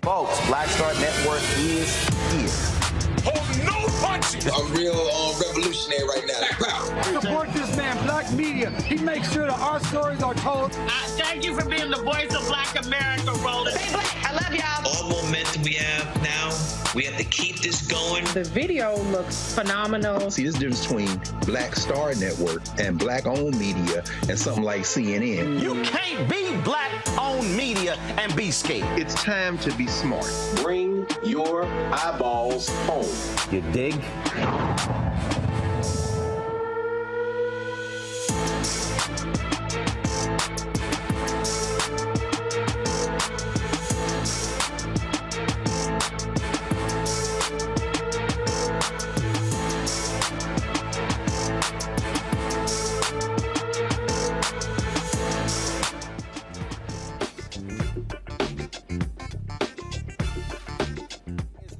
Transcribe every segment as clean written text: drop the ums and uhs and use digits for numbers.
Folks, Black Star Network is here. Hold no punches! I'm real revolutionary right now. Support this man, Black black media. He makes sure that our stories are told. Thank you for being the voice of Black America, Roland. Stay black. I love y'all. All momentum we have now, we have to keep this going. The video looks phenomenal. See, there's a difference between Black Star Network and black-owned media and something like CNN. You can't be black-owned media and be scared. It's time to be smart. Bring your eyeballs home. You dig?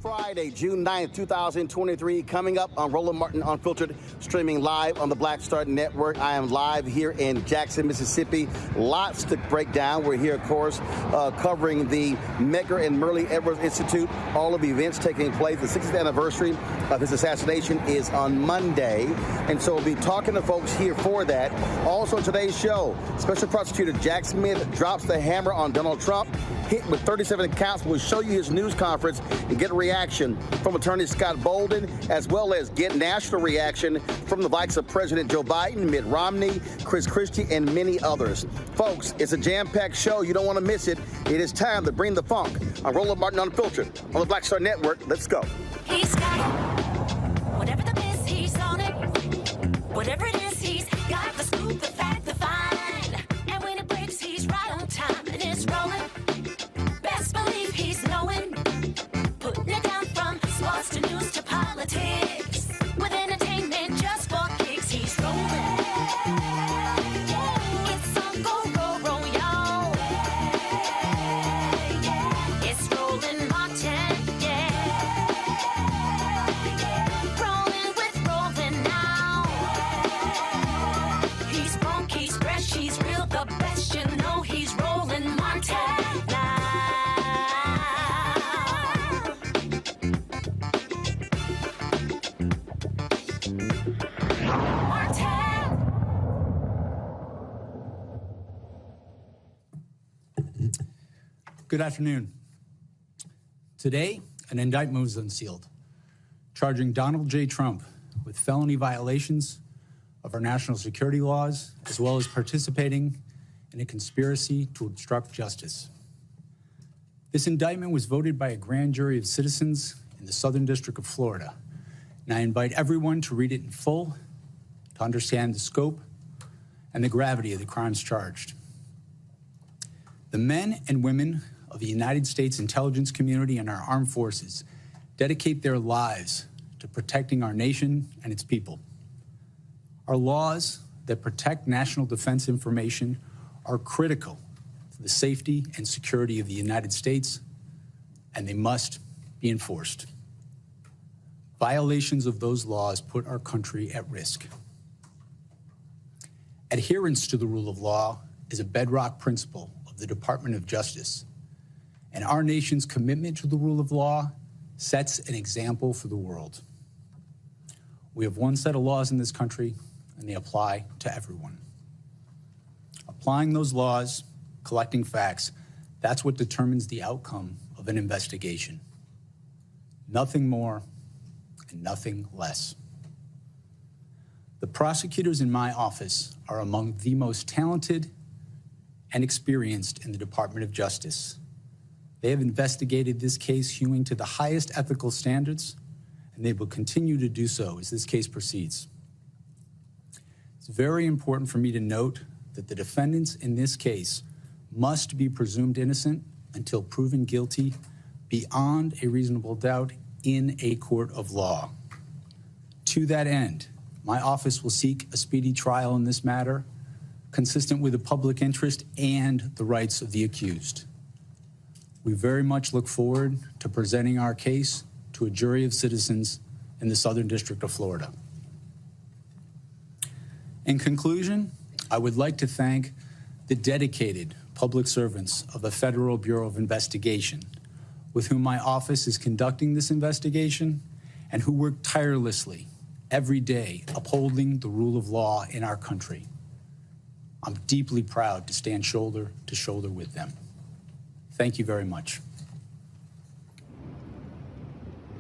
Friday, June 9th, 2023, coming up on Roland Martin Unfiltered, streaming live on the Black Star Network. I am live here in Jackson, Mississippi. Lots to break down. We're here, of course, covering the Medgar and Myrlie Edwards Institute. All of the events taking place. The 60th anniversary of his assassination is on Monday, and so we'll be talking to folks here for that. Also, today's show, Special Prosecutor Jack Smith drops the hammer on Donald Trump, hit with 37 counts. We'll show you his news conference and get a reaction from Attorney Scott Bolden, as well as get national reaction from the likes of President Joe Biden, Mitt Romney, Chris Christie, and many others. Folks, it's a jam-packed show. You don't want to miss it. It is time to bring the funk on Roland Martin Unfiltered on the Black Star Network. Let's go. He's got it. Whatever the miss, he's on it. Whatever it is, he's got the scoop, the fact, the fine. And when it breaks, he's right on time and it's rolling. Best believe he's knowing. Putting it down from sports to news to politics. With entertainment just for kicks, he's rolling. It's on go, roll, y'all. It's Roland Martin, rolling with Roland now. He's funk, he's fresh, he's real, the best, you know he's Roland Martin now. Good afternoon. Today, an indictment was unsealed, charging Donald J. Trump with felony violations of our national security laws, as well as participating in a conspiracy to obstruct justice. This indictment was voted by a grand jury of citizens in the Southern District of Florida, and I invite everyone to read it in full to understand the scope and the gravity of the crimes charged. The men and women of the United States intelligence community and our armed forces dedicate their lives to protecting our nation and its people. Our laws that protect national defense information are critical to the safety and security of the United States, and they must be enforced. Violations of those laws put our country at risk. Adherence to the rule of law is a bedrock principle of the Department of Justice, and our nation's commitment to the rule of law sets an example for the world. We have one set of laws in this country, and they apply to everyone. Applying those laws, collecting facts, that's what determines the outcome of an investigation. Nothing more and nothing less. The prosecutors in my office are among the most talented and experienced in the Department of Justice. They have investigated this case hewing to the highest ethical standards, and they will continue to do so as this case proceeds. It's very important for me to note that the defendants in this case must be presumed innocent until proven guilty beyond a reasonable doubt in a court of law. To that end, my office will seek a speedy trial in this matter, consistent with the public interest and the rights of the accused. We very much look forward to presenting our case to a jury of citizens in the Southern District of Florida. In conclusion, I would like to thank the dedicated public servants of the Federal Bureau of Investigation, with whom my office is conducting this investigation and who work tirelessly every day upholding the rule of law in our country. I'm deeply proud to stand shoulder to shoulder with them. Thank you very much.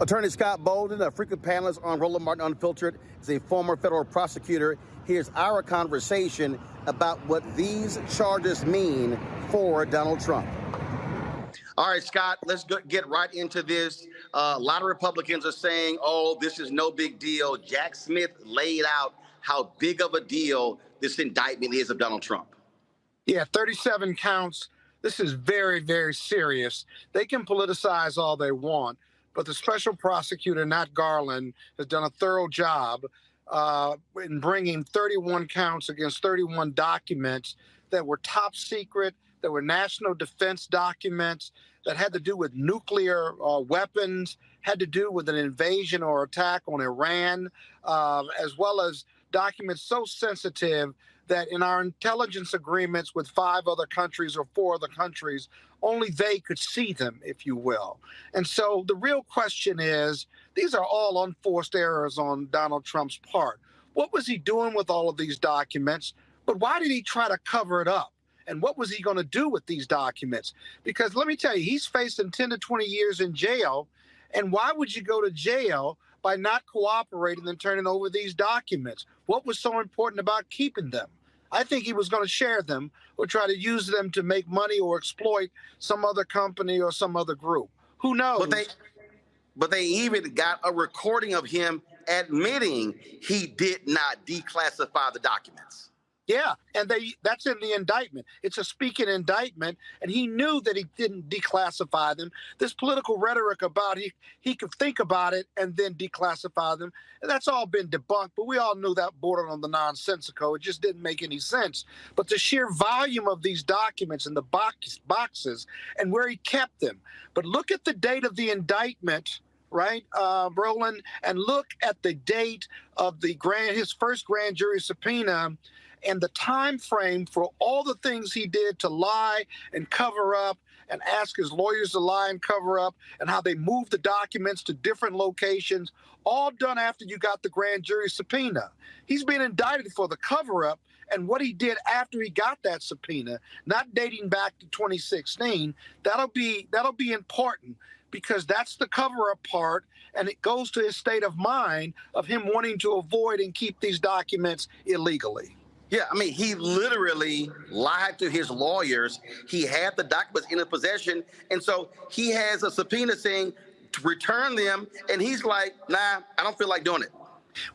Attorney Scott Bolden, a frequent panelist on Roland Martin Unfiltered, is a former federal prosecutor. Here's our conversation about what these charges mean for Donald Trump. All right, Scott, let's get right into this. A lot of Republicans are saying, oh, this is no big deal. Jack Smith laid out how big of a deal this indictment is of Donald Trump. Yeah, 37 counts. This is very, very serious. They can politicize all they want, but the special prosecutor, Not Garland, has done a thorough job in bringing 31 counts against 31 documents that were top secret, that were national defense documents, that had to do with nuclear weapons, had to do with an invasion or attack on Iran, as well as documents so sensitive that in our intelligence agreements with 5 other countries or 4 other countries, only they could see them, if you will. And so the real question is, these are all unforced errors on Donald Trump's part. What was he doing with all of these documents? But why did he try to cover it up? And what was he going to do with these documents? Because let me tell you, he's facing 10 to 20 years in jail. And why would you go to jail by not cooperating and turning over these documents? What was so important about keeping them? I think he was going to share them or try to use them to make money or exploit some other company or some other group. Who knows? But they even got a recording of him admitting he did not declassify the documents. Yeah, and that's in the indictment. It's a speaking indictment, and he knew that he didn't declassify them. This political rhetoric about he could think about it and then declassify them, and that's all been debunked, but we all knew that bordered on the nonsensical. It just didn't make any sense. But the sheer volume of these documents and the boxes and where he kept them. But look at the date of the indictment, right, Roland, and look at the date of his first grand jury subpoena, and the time frame for all the things he did to lie and cover up and ask his lawyers to lie and cover up, and how they moved the documents to different locations, all done after you got the grand jury subpoena. He's been indicted for the cover-up and what he did after he got that subpoena, not dating back to 2016. That'll be important, because that's the cover-up part, and it goes to his state of mind of him wanting to avoid and keep these documents illegally. Yeah, I mean, he literally lied to his lawyers. He had the documents in his possession, and so he has a subpoena saying to return them, and he's like, nah, I don't feel like doing it.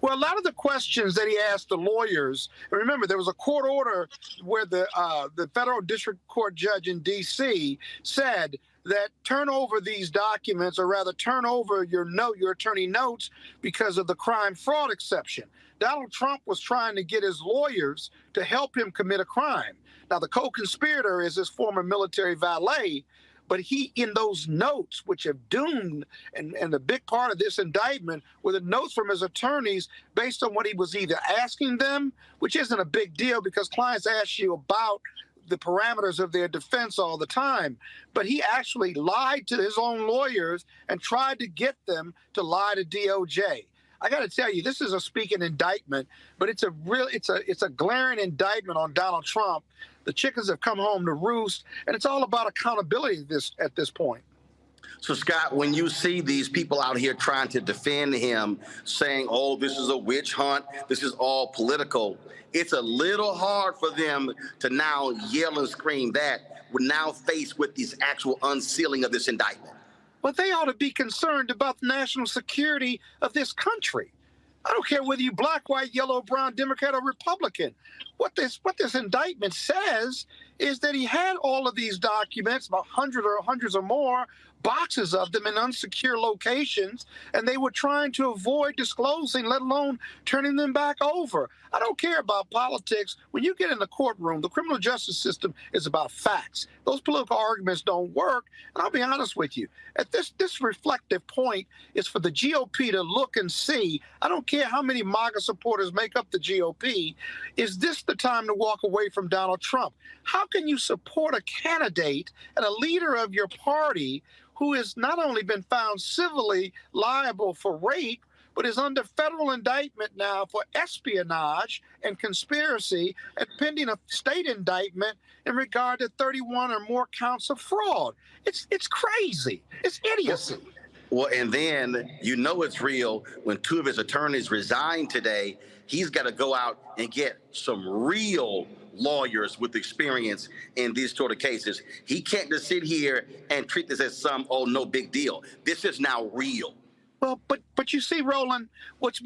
Well, a lot of the questions that he asked the lawyers, remember, there was a court order where the federal district court judge in D.C. said that turn over these documents, or rather turn over your attorney notes, because of the crime fraud exception. Donald Trump was trying to get his lawyers to help him commit a crime. Now, the co-conspirator is his former military valet, but he, in those notes, which have doomed, and a big part of this indictment were the notes from his attorneys based on what he was either asking them, which isn't a big deal because clients ask you about the parameters of their defense all the time. But he actually lied to his own lawyers and tried to get them to lie to DOJ. I got to tell you, this is a speaking indictment, but it's a glaring indictment on Donald Trump. The chickens have come home to roost, and it's all about accountability at this point. So, Scott, when you see these people out here trying to defend him, saying, oh, this is a witch hunt, this is all political, it's a little hard for them to now yell and scream that we're now faced with this actual unsealing of this indictment. Well, they ought to be concerned about the national security of this country. I don't care whether you black, white, yellow, brown, Democrat, or Republican. What this indictment says is that he had all of these documents, about hundreds or more, boxes of them in unsecure locations, and they were trying to avoid disclosing, let alone turning them back over. I don't care about politics. When you get in the courtroom, the criminal justice system is about facts. Those political arguments don't work, and I'll be honest with you. At this reflective point is for the GOP to look and see. I don't care how many MAGA supporters make up the GOP. Is this the time to walk away from Donald Trump? How can you support a candidate and a leader of your party who has not only been found civilly liable for rape, but is under federal indictment now for espionage and conspiracy, and pending a state indictment in regard to 31 or more counts of fraud. It's crazy. It's idiocy. Well, and then you know it's real when two of his attorneys resigned today. He's got to go out and get some real lawyers with experience in these sort of cases. He can't just sit here and treat this as some, oh, no big deal. This is now real. Well, but you see, Roland, what's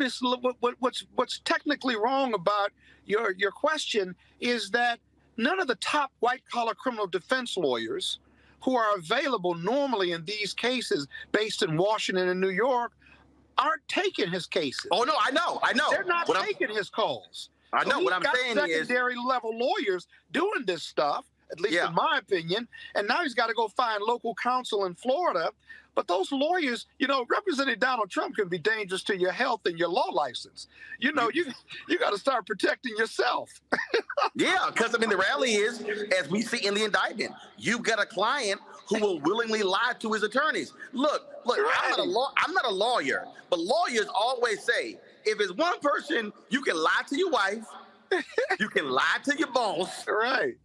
technically wrong about your question is that none of the top white-collar criminal defense lawyers who are available normally in these cases based in Washington and New York aren't taking his cases. Oh, no, I know. They're not taking his calls. I know. So what I'm saying is secondary level lawyers doing this stuff, at least in my opinion, and now he's got to go find local counsel in Florida. But those lawyers, Representative Donald Trump can be dangerous to your health and your law license. You got to start protecting yourself. Yeah, because the reality is, as we see in the indictment, you've got a client who will willingly lie to his attorneys. Look, right. I'm not a lawyer, but lawyers always say, if it's one person, you can lie to your wife, you can lie to your boss. Right.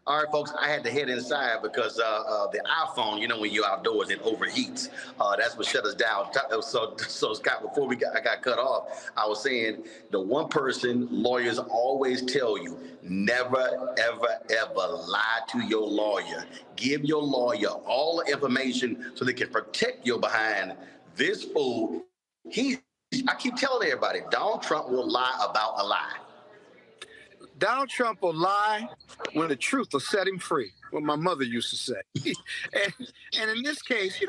All right, folks, I had to head inside because the iPhone, when you're outdoors, it overheats. That's what shut us down. So Scott, before I got cut off, I was saying the one person lawyers always tell you, never, ever, ever lie to your lawyer. Give your lawyer all the information so they can protect your behind. This fool, I keep telling everybody, Donald Trump will lie about a lie. Donald Trump will lie when the truth will set him free, what my mother used to say. and in this case,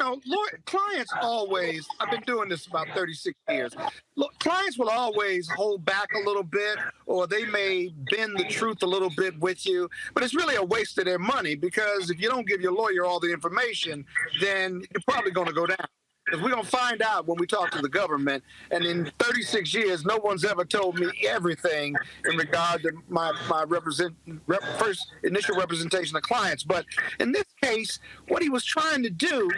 clients always, I've been doing this about 36 years. Look, clients will always hold back a little bit, or they may bend the truth a little bit with you, but it's really a waste of their money, because if you don't give your lawyer all the information, then you're probably going to go down. Because we're going to find out when we talk to the government. And in 36 years, no one's ever told me everything in regard to my first initial representation of clients. But in this case, what he was trying to do,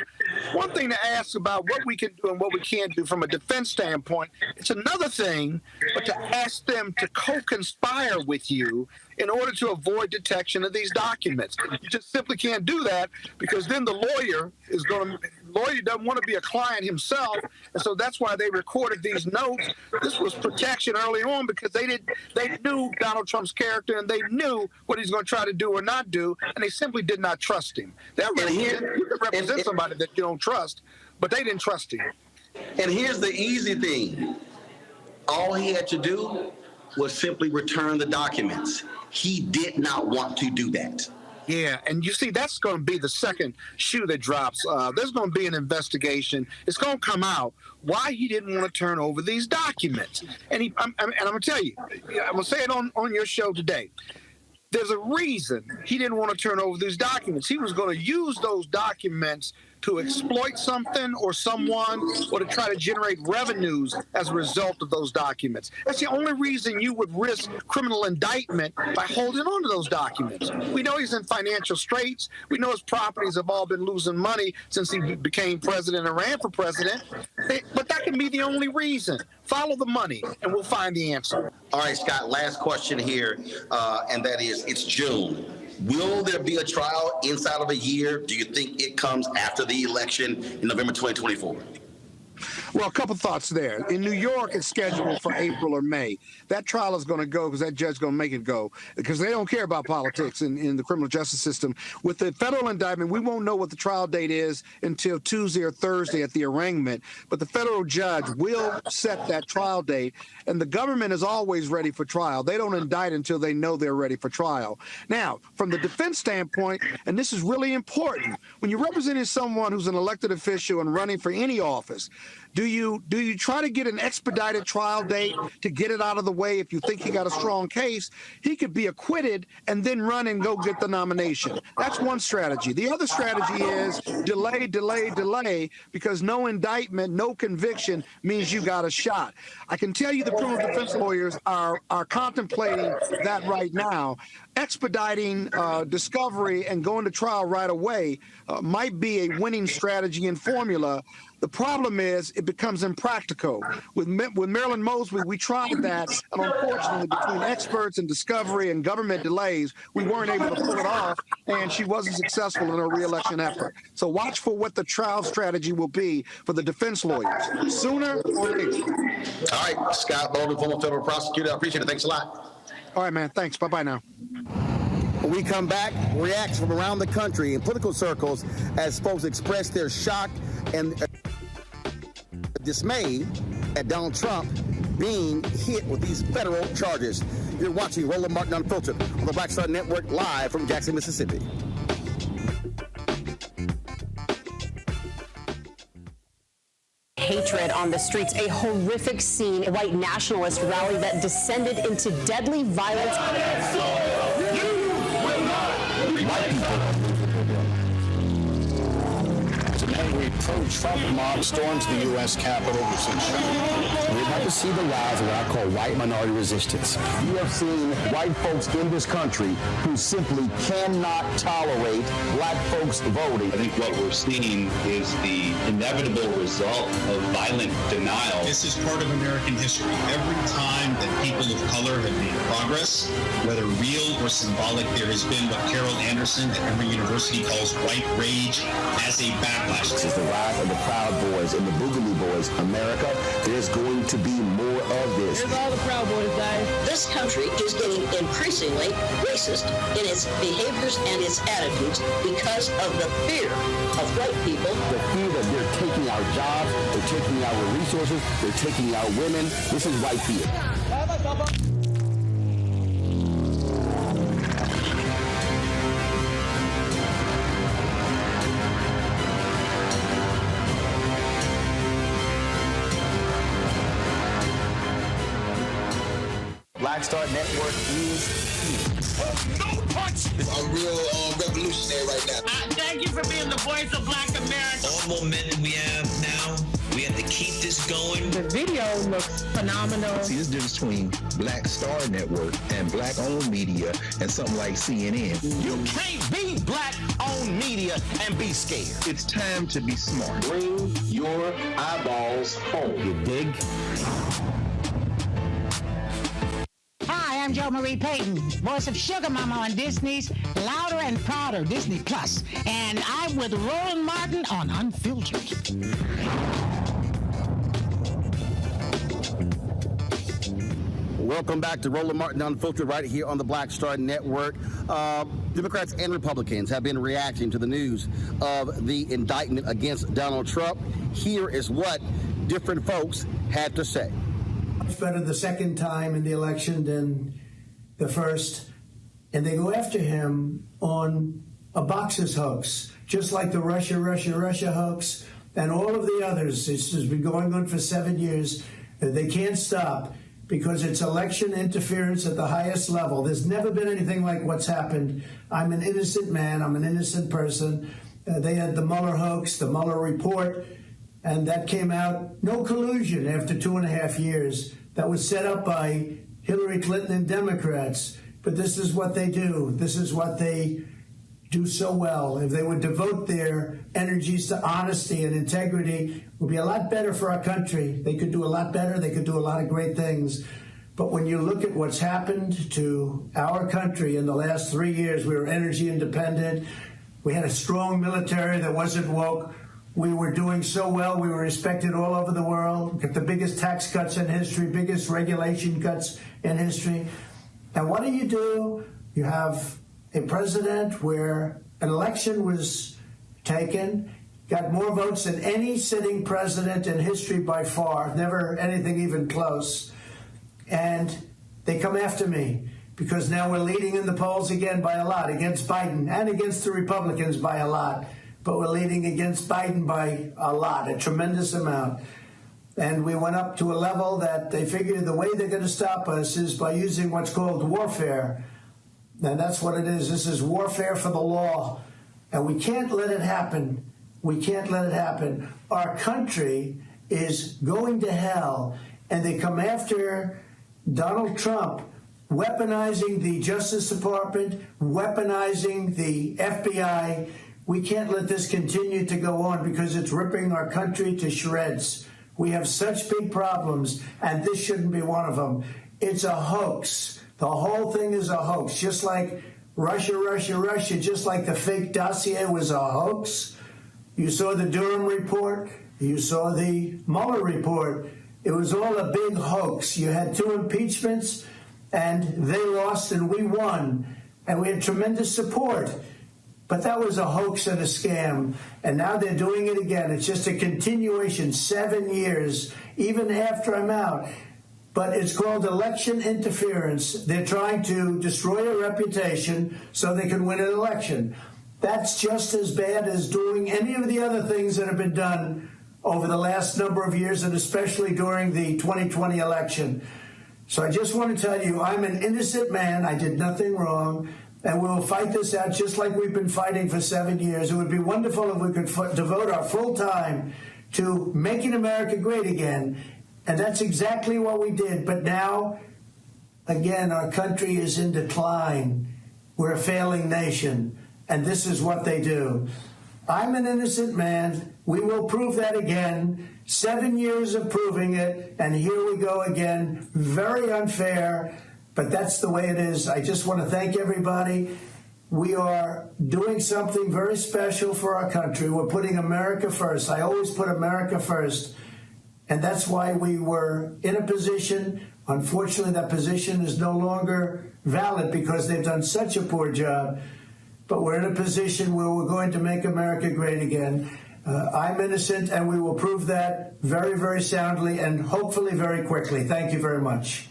one thing to ask about what we can do and what we can't do from a defense standpoint, it's another thing, but to ask them to co-conspire with you in order to avoid detection of these documents. You just simply can't do that, because then the lawyer doesn't want to be a client himself, and so that's why they recorded these notes. This was protection early on, because they knew Donald Trump's character, and they knew what he's going to try to do or not do, and they simply did not trust him. You can represent somebody that you don't trust, but they didn't trust him. And here's the easy thing. All he had to do was simply return the documents. He did not want to do that. Yeah, and you see, that's going to be the second shoe that drops. There's going to be an investigation. It's going to come out why he didn't want to turn over these documents. And I'm going to tell you, I'm going to say it on your show today. There's a reason he didn't want to turn over these documents. He was going to use those documents to exploit something or someone, or to try to generate revenues as a result of those documents. That's the only reason you would risk criminal indictment, by holding on to those documents. We know he's in financial straits. We know his properties have all been losing money since he became president and ran for president. But that can be the only reason. Follow the money, and we'll find the answer. All right, Scott, last question here, and that is, it's June. Will there be a trial inside of a year? Do you think it comes after the election in November 2024? Well, a couple thoughts there. In New York, it's scheduled for April or May. That trial is going to go because that judge is going to make it go, because they don't care about politics in the criminal justice system. With the federal indictment, we won't know what the trial date is until Tuesday or Thursday at the arraignment, but the federal judge will set that trial date, and the government is always ready for trial. They don't indict until they know they're ready for trial. Now, from the defense standpoint, and this is really important, when you're representing someone who's an elected official and running for any office, do you try to get an expedited trial date to get it out of the way? If you think he got a strong case, he could be acquitted and then run and go get the nomination. That's one strategy. The other strategy is delay, because no indictment, no conviction means you got a shot. I can tell you the criminal defense lawyers are contemplating that right now. Expediting discovery and going to trial right away might be a winning strategy and formula. The problem is it becomes impractical. With Marilyn Mosby, we tried that, and unfortunately, between experts and discovery and government delays, we weren't able to pull it off, and she wasn't successful in her reelection effort. So watch for what the trial strategy will be for the defense lawyers, sooner or later. All right, Scott Bolden, former federal prosecutor. I appreciate it. Thanks a lot. All right, man. Thanks. Bye-bye now. When we come back, reactions from around the country in political circles as folks express their shock and dismay at Donald Trump being hit with these federal charges. You're watching Roland Martin Unfiltered on the Black Star Network, live from Jackson, Mississippi. Hatred on the streets, a horrific scene, a white nationalist rally that descended into deadly violence. An angry pro-Trump mob storms the U.S. Capitol. We're about to see the rise of what I call white minority resistance. You have seen white folks in this country who simply cannot tolerate black folks voting. I think what we're seeing is the inevitable result of violent denial. This is part of American history. Every time that people of color have made progress, whether real or symbolic, there has been what Carol Anderson at Emory University calls white rage as a backlash. This is the rise of the Proud Boys and the Boogaloo Boys. America, there's going to be more of this. Here's all the Proud Boys, guys. This country is getting increasingly racist in its behaviors and its attitudes because of the fear of white people. The fear that they're taking our jobs, they're taking our resources, they're taking our women. This is white fear. Black Star Network is here. No punch! I'm real revolutionary right now. Thank you for being the voice of Black America. All momentum we have now, we have to keep this going. The video looks phenomenal. See, there's a difference between Black Star Network and black-owned media and something like CNN. You can't be black-owned media and be scared. It's time to be smart. Bring your eyeballs home. You dig? Hi, I'm Jo Marie Payton, voice of Sugar Mama on Disney's Louder and Prouder Disney Plus, and I'm with Roland Martin on Unfiltered. Welcome back to Roland Martin Unfiltered right here on the Black Star Network. Democrats and Republicans have been reacting to the news of the indictment against Donald Trump. Here is what different folks had to say. Much better the second time in the election than the first. And they go after him on a boxes hoax, just like the Russia hoax and all of the others. This has been going on for 7 years. They can't stop because it's election interference at the highest level. There's never been anything like what's happened. I'm an innocent man. I'm an innocent person. They had the Mueller hoax, the Mueller report, and that came out, no collusion after 2.5 years. That was set up by Hillary Clinton and Democrats. But this is what they do. This is what they do so well. If they would devote their energies to honesty and integrity, it would be a lot better for our country. They could do a lot better. They could do a lot of great things. But when you look at what's happened to our country in the last 3 years, we were energy independent. We had a strong military that wasn't woke. We were doing so well. We were respected all over the world. Got the biggest tax cuts in history, biggest regulation cuts in history. And what do? You have a president where an election was taken, got more votes than any sitting president in history by far, never anything even close. And they come after me because now we're leading in the polls again by a lot, against Biden and against the Republicans by a lot. But we're leading against Biden by a lot, a tremendous amount. And we went up to a level that they figured the way they're going to stop us is by using what's called warfare. And that's what it is. This is warfare for the law. And we can't let it happen. We can't let it happen. Our country is going to hell. And they come after Donald Trump, weaponizing the Justice Department, weaponizing the FBI, We can't let this continue to go on because it's ripping our country to shreds. We have such big problems, and this shouldn't be one of them. It's a hoax. The whole thing is a hoax, just like Russia, just like the fake dossier was a hoax. You saw the Durham report. You saw the Mueller report. It was all a big hoax. You had 2 impeachments, and they lost and we won. And we had tremendous support. But that was a hoax and a scam. And now they're doing it again. It's just a continuation, 7 years, even after I'm out. But it's called election interference. They're trying to destroy a reputation so they can win an election. That's just as bad as doing any of the other things that have been done over the last number of years, and especially during the 2020 election. So I just want to tell you, I'm an innocent man. I did nothing wrong. And we will fight this out just like we've been fighting for 7 years. It would be wonderful if we could devote our full time to making America great again. And that's exactly what we did. But now, again, our country is in decline. We're a failing nation. And this is what they do. I'm an innocent man. We will prove that again. 7 years of proving it. And here we go again. Very unfair. But that's the way it is. I just want to thank everybody. We are doing something very special for our country. We're putting America first. I always put America first. And that's why we were in a position. Unfortunately, that position is no longer valid because they've done such a poor job. But we're in a position where we're going to make America great again. I'm innocent, and we will prove that very, very soundly and hopefully very quickly. Thank you very much.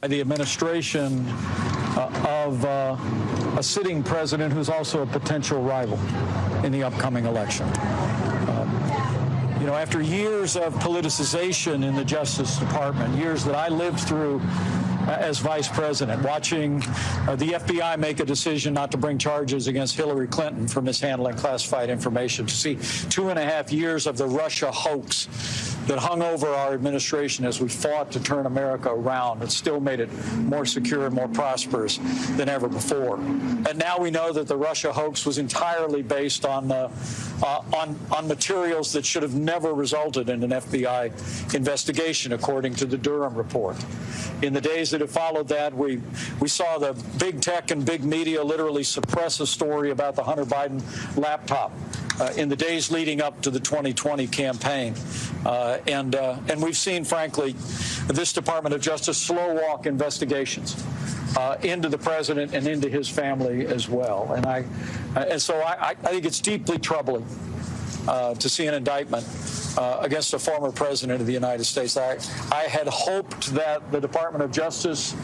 By the administration of a sitting president who's also a potential rival in the upcoming election. You know, after years of politicization in the Justice Department, years that I lived through as vice president, watching the FBI make a decision not to bring charges against Hillary Clinton for mishandling classified information, to see 2.5 years of the Russia hoax that hung over our administration as we fought to turn America around. It still made it more secure and more prosperous than ever before. And now we know that the Russia hoax was entirely based on materials that should have never resulted in an FBI investigation, according to the Durham report. In the days that have followed that, we saw the big tech and big media literally suppress a story about the Hunter Biden laptop in the days leading up to the 2020 campaign. And we've seen, frankly, this Department of Justice slow walk investigations into the president and into his family as well. And so I think it's deeply troubling to see an indictment against a former president of the United States. I had hoped that the Department of Justice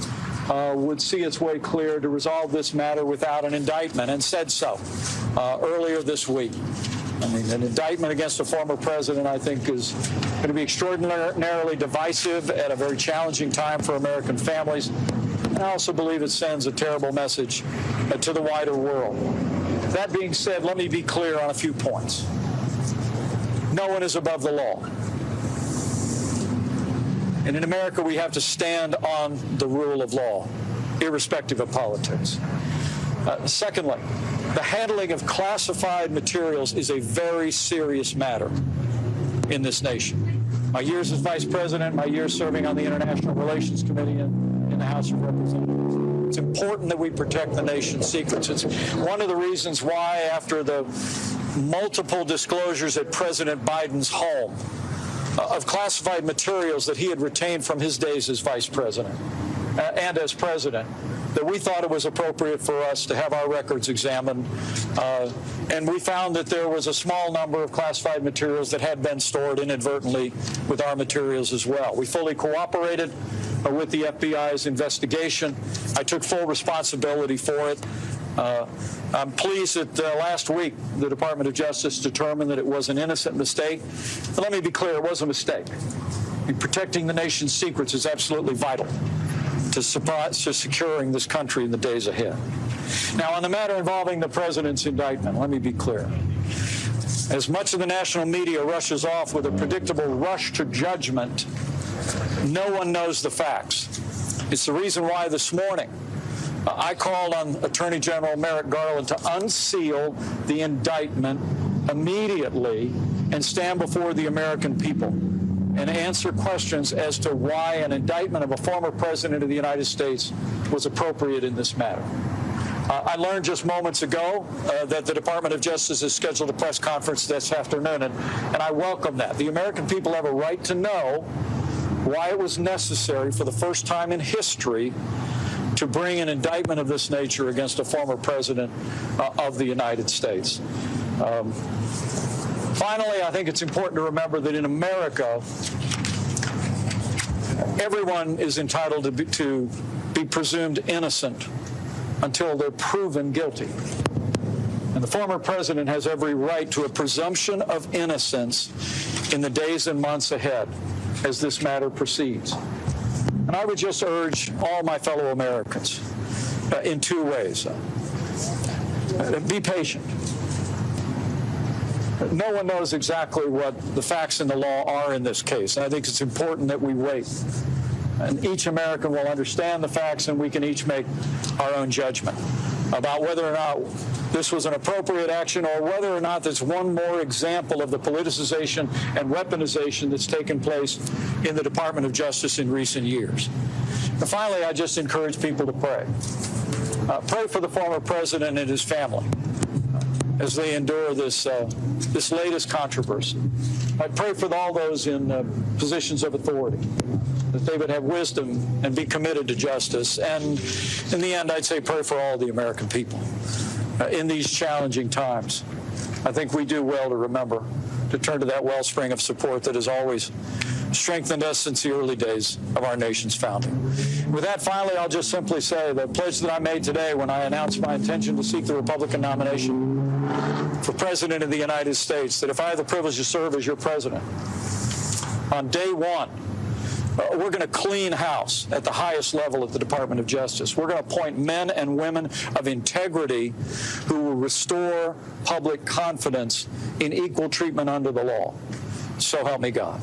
would see its way clear to resolve this matter without an indictment, and said so earlier this week. I mean, an indictment against a former president, I think, is going to be extraordinarily divisive at a very challenging time for American families. And I also believe it sends a terrible message to the wider world. That being said, let me be clear on a few points. No one is above the law. And in America, we have to stand on the rule of law, irrespective of politics. Secondly, the handling of classified materials is a very serious matter in this nation. My years as vice president, my years serving on the International Relations Committee in the House of Representatives. It's important that we protect the nation's secrets. It's one of the reasons why, after the multiple disclosures at President Biden's home of classified materials that he had retained from his days as vice president and as president, that we thought it was appropriate for us to have our records examined. And we found that there was a small number of classified materials that had been stored inadvertently with our materials as well. We fully cooperated with the FBI's investigation. I took full responsibility for it. I'm pleased that last week the Department of Justice determined that it was an innocent mistake. But let me be clear, it was a mistake. Protecting the nation's secrets is absolutely vital to securing this country in the days ahead. Now, on the matter involving the president's indictment, let me be clear. As much of the national media rushes off with a predictable rush to judgment, no one knows the facts. It's the reason why this morning I called on Attorney General Merrick Garland to unseal the indictment immediately and stand before the American people and answer questions as to why an indictment of a former president of the United States was appropriate in this matter. I learned just moments ago that the Department of Justice has scheduled a press conference this afternoon, and I welcome that. The American people have a right to know why it was necessary for the first time in history to bring an indictment of this nature against a former president of the United States. Finally, I think it's important to remember that in America, everyone is entitled to be presumed innocent until they're proven guilty. And the former president has every right to a presumption of innocence in the days and months ahead as this matter proceeds. And I would just urge all my fellow Americans in two ways. Be patient. No one knows exactly what the facts and the law are in this case, and I think it's important that we wait. And each American will understand the facts, and we can each make our own judgment about whether or not this was an appropriate action or whether or not there's one more example of the politicization and weaponization that's taken place in the Department of Justice in recent years. And finally, I just encourage people to pray. Pray for the former president and his family as they endure this latest controversy. I pray for all those in positions of authority, that they would have wisdom and be committed to justice. And in the end, I'd say pray for all the American people in these challenging times. I think we do well to remember to turn to that wellspring of support that has always strengthened us since the early days of our nation's founding. With that, finally, I'll just simply say the pledge that I made today when I announced my intention to seek the Republican nomination for President of the United States, that if I have the privilege to serve as your president, on day one, we're going to clean house at the highest level at the Department of Justice. We're going to appoint men and women of integrity who will restore public confidence in equal treatment under the law. So help me God.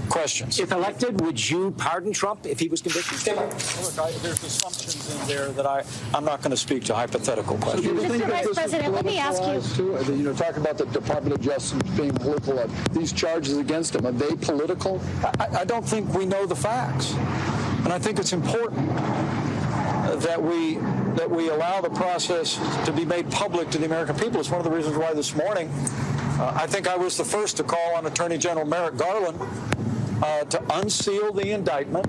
Questions? If elected, would you pardon Trump if he was convicted? Look, there's assumptions in there that I'm not going to speak to hypothetical questions. Mr. Vice President, let me ask you. Talk about the Department of Justice being political. These charges against him, are they political? I don't think we know the facts. And I think it's important that we allow the process to be made public to the American people. It's one of the reasons why this morning I think I was the first to call on Attorney General Merrick Garland to unseal the indictment,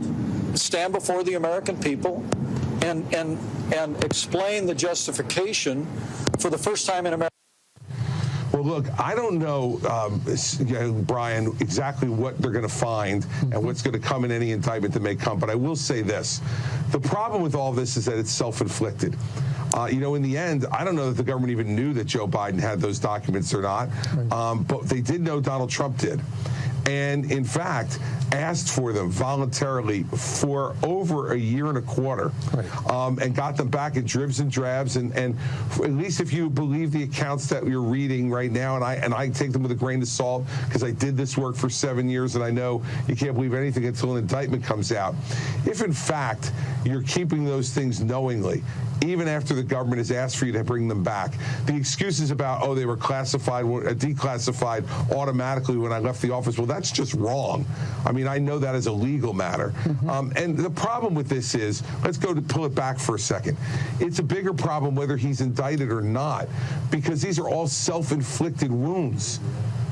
stand before the American people, and explain the justification for the first time in America. Well, look, I don't know, Brian, exactly what they're going to find and what's going to come in any indictment that may come. But I will say this. The problem with all this is that it's self-inflicted. In the end, I don't know that the government even knew that Joe Biden had those documents or not. But they did know Donald Trump did. And, in fact, asked for them voluntarily for over a year and a quarter, and got them back in dribs and drabs. And at least if you believe the accounts that you're reading right now, and I take them with a grain of salt because I did this work for 7 years, and I know you can't believe anything until an indictment comes out. If, in fact, you're keeping those things knowingly, even after the government has asked for you to bring them back, the excuses about, they were classified, declassified automatically when I left the office, well, that's just wrong. I mean, I know that as a legal matter. And the problem with this is, let's pull it back for a second. It's a bigger problem whether he's indicted or not, because these are all self-inflicted wounds.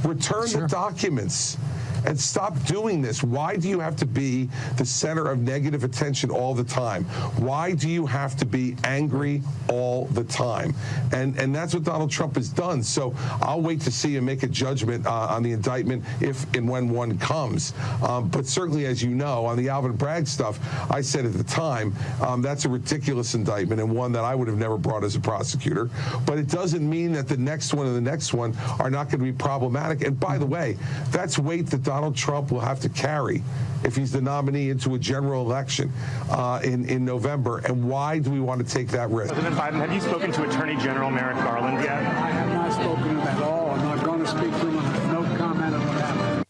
Return the documents. And stop doing this. Why do you have to be the center of negative attention all the time? Why do you have to be angry all the time? And that's what Donald Trump has done. So I'll wait to see him make a judgment on the indictment if and when one comes. But certainly, as you know, on the Alvin Bragg stuff, I said at the time, that's a ridiculous indictment and one that I would have never brought as a prosecutor. But it doesn't mean that the next one and the next one are not going to be problematic. And by the way, that's weight that Donald Trump will have to carry if he's the nominee into a general election in November. And why do we want to take that risk? President Biden, have you spoken to Attorney General Merrick Garland yet? I have not spoken to him at all. I'm not going to speak to him. No comment on what happened.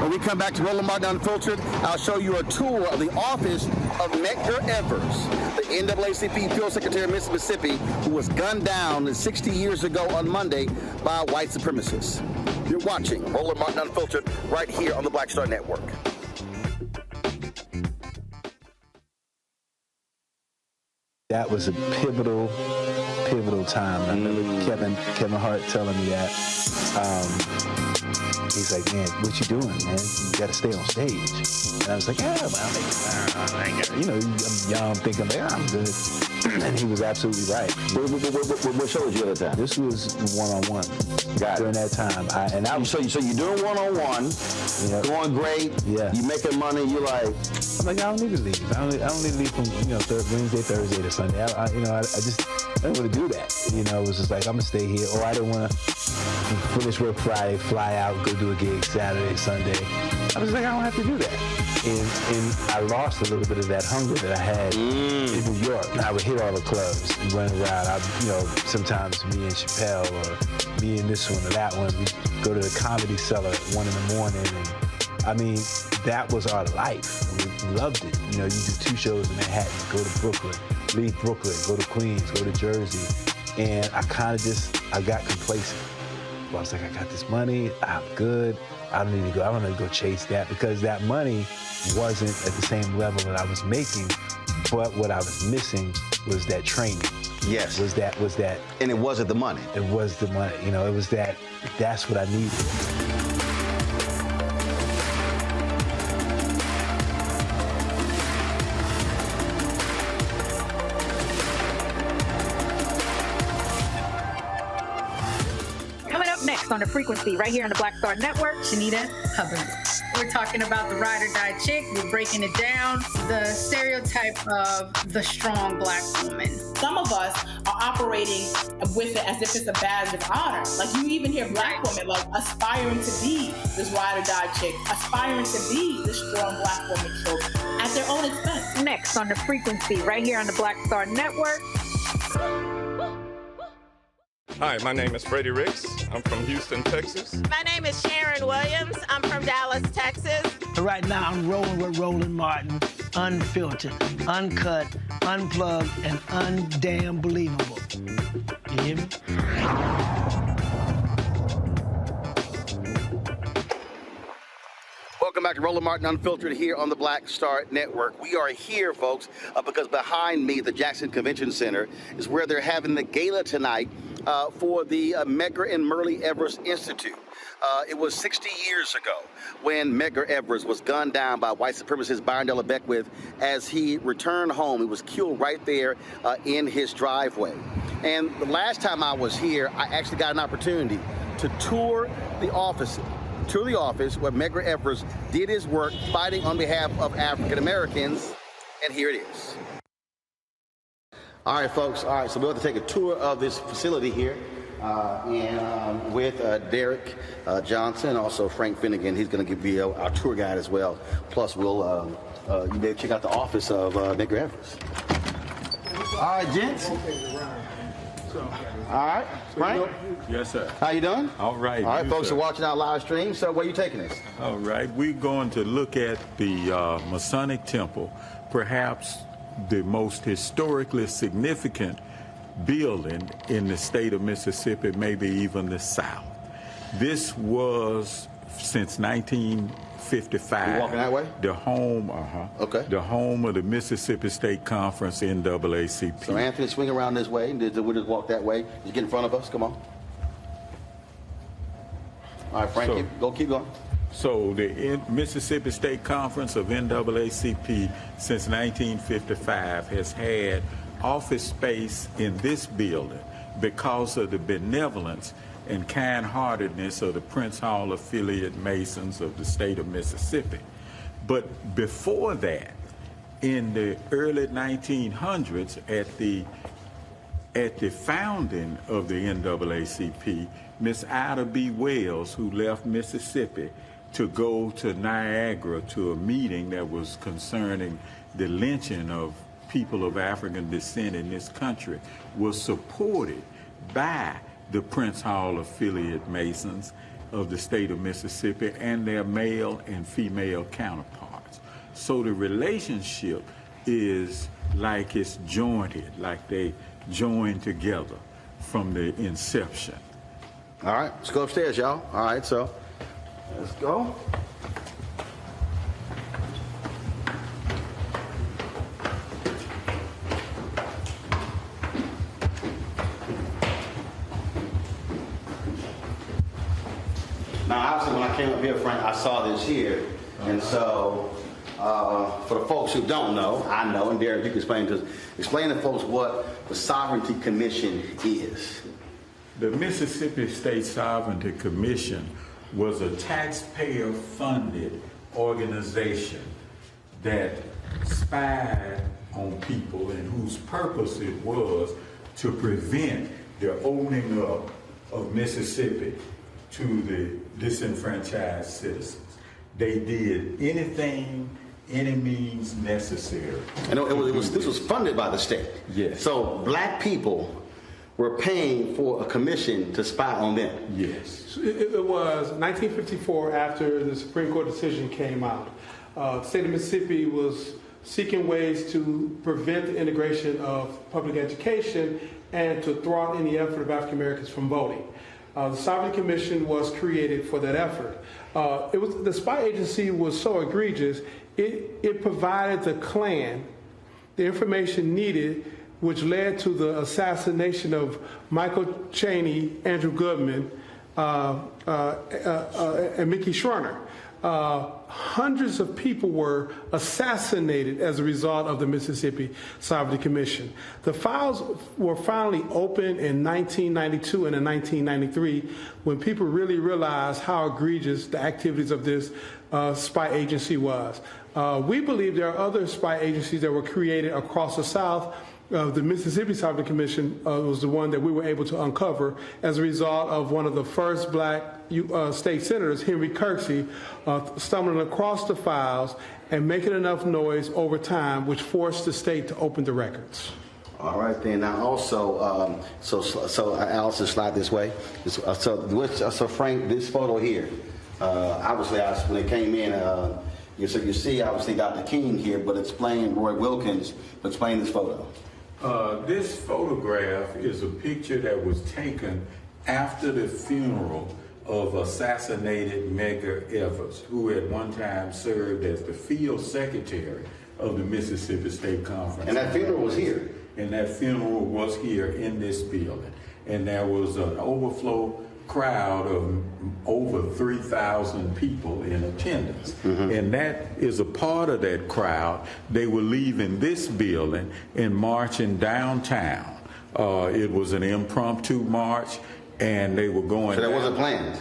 When we come Welcome back to Roland Martin Unfiltered. I'll show you a tour of the office of Medgar Evers, the NAACP Field Secretary of Mississippi, who was gunned down 60 years ago on Monday by white supremacists. You're watching Roland Martin Unfiltered right here on the Black Star Network. That was a pivotal time. I remember Kevin Hart telling me that. He's like, man, what you doing, man? You got to stay on stage. And I was like, yeah, well, I'm young, thinking, I'm good. And he was absolutely right. What show was you at the time? This was one-on-one. During that time. So you're doing one-on-one, going great, you making money, you're like... I'm like, I don't need to leave. I don't need to leave from, Wednesday, Thursday to Sunday. I didn't want to do that. It was just like, I'm going to stay here. Or I didn't want to finish work Friday, fly out, go do a gig Saturday, Sunday. I was like, I don't have to do that. And I lost a little bit of that hunger that I had in New York. And I would hit all the clubs and run around. Sometimes me and Chappelle or me and this one or that one, we'd go to the Comedy Cellar at 1 in the morning. And that was our life. We loved it. You do 2 shows in Manhattan, go to Brooklyn, leave Brooklyn, go to Queens, go to Jersey. And I kind of I got complacent. I was like, I got this money, I'm good. I don't need to go chase that, because that money wasn't at the same level that I was making, but what I was missing was that training. Yes. Was that. And it wasn't the money. It was the money. It was that's what I needed. On the frequency right here on the Black Star Network. Shanita Hubbard. We're talking about the ride or die chick. We're breaking it down. The stereotype of the strong Black woman. Some of us are operating with it as if it's a badge of honor. Like, you even hear Black women like aspiring to be this ride or die chick, aspiring to be this strong Black woman trope at their own expense. Next on the frequency right here on the Black Star Network. Hi, my name is Freddie Ricks. I'm from Houston, Texas. My name is Sharon Williams. I'm from Dallas, Texas. Right now, I'm rolling with Roland Martin, unfiltered, uncut, unplugged, and undamn believable. You hear me? Welcome back to Roland Martin Unfiltered here on the Black Star Network. We are here, folks, because behind me, the Jackson Convention Center, is where they're having the gala tonight for the Medgar and Myrlie Evers Institute. It was 60 years ago when Medgar Evers was gunned down by white supremacist Byron Della Beckwith as he returned home. He was killed right there in his driveway. And the last time I was here, I actually got an opportunity to tour the office where Medgar Evers did his work fighting on behalf of African Americans, and here it is. All right, folks. All right, so we're going to take a tour of this facility here, and with Derek Johnson, also Frank Finnegan. He's going to be our tour guide as well. Plus, we'll you may check out the office of Medgar Evers. All right, gents. All right, Frank? Yes, sir. How you doing? All right. All right, folks are watching our live stream. So where are you taking us? All right, we're going to look at the Masonic Temple, perhaps the most historically significant building in the state of Mississippi, maybe even the South. This was, since 1955, you walking that way? the home, okay, the home of the Mississippi State Conference, NAACP. So Anthony, swing around this way, and we'll just walk that way. Just get in front of us. Come on. All right, Frank, keep going. So the Mississippi State Conference of NAACP since 1955 has had office space in this building because of the benevolence and kind-heartedness of the Prince Hall affiliate Masons of the state of Mississippi. But before that, in the early 1900s, at the founding of the NAACP, Miss Ida B. Wells, who left Mississippi to go to Niagara to a meeting that was concerning the lynching of people of African descent in this country, was supported by the Prince Hall affiliate Masons of the state of Mississippi and their male and female counterparts. So the relationship is like it's jointed, like they joined together from the inception. All right, let's go upstairs, y'all. All right, so let's go. Now, obviously, when I came up here, Frank, I saw this here, and so for the folks who don't know, I know, and Derek, you can explain to folks what the Sovereignty Commission is. The Mississippi State Sovereignty Commission was a taxpayer-funded organization that spied on people and whose purpose it was to prevent the opening up of Mississippi to the disenfranchised citizens. They did anything, any means necessary. And this was funded by the state. Yes. So black people were paying for a commission to spy on them. Yes. It was 1954 after the Supreme Court decision came out. The state of Mississippi was seeking ways to prevent the integration of public education and to thwart any effort of African Americans from voting. The Sovereignty Commission was created for that effort. The spy agency was so egregious, it provided the Klan the information needed, which led to the assassination of Michael Cheney, Andrew Goodman, and Mickey Schwerner. Hundreds of people were assassinated as a result of the Mississippi Sovereignty Commission. The files were finally opened in 1992 and in 1993 when people really realized how egregious the activities of this spy agency was. We believe there are other spy agencies that were created across the South. The Mississippi Sovereignty Commission was the one that we were able to uncover as a result of one of the first black state senators, Henry Kirksey, stumbling across the files and making enough noise over time, which forced the state to open the records. All right, then. Now, also, so Allison, slide this way. So Frank, this photo here, obviously, when it came in, you see, obviously, Dr. King here, but it's playing Roy Wilkins. Explain this photo. This photograph is a picture that was taken after the funeral of assassinated Medgar Evers, who at one time served as the field secretary of the Mississippi State Conference. And that funeral was here. And that funeral was here in this building. And there was an overflow crowd of over 3,000 people in attendance. Mm-hmm. And that is a part of that crowd. They were leaving this building and marching downtown. It was an impromptu march, and they were going. So that wasn't planned?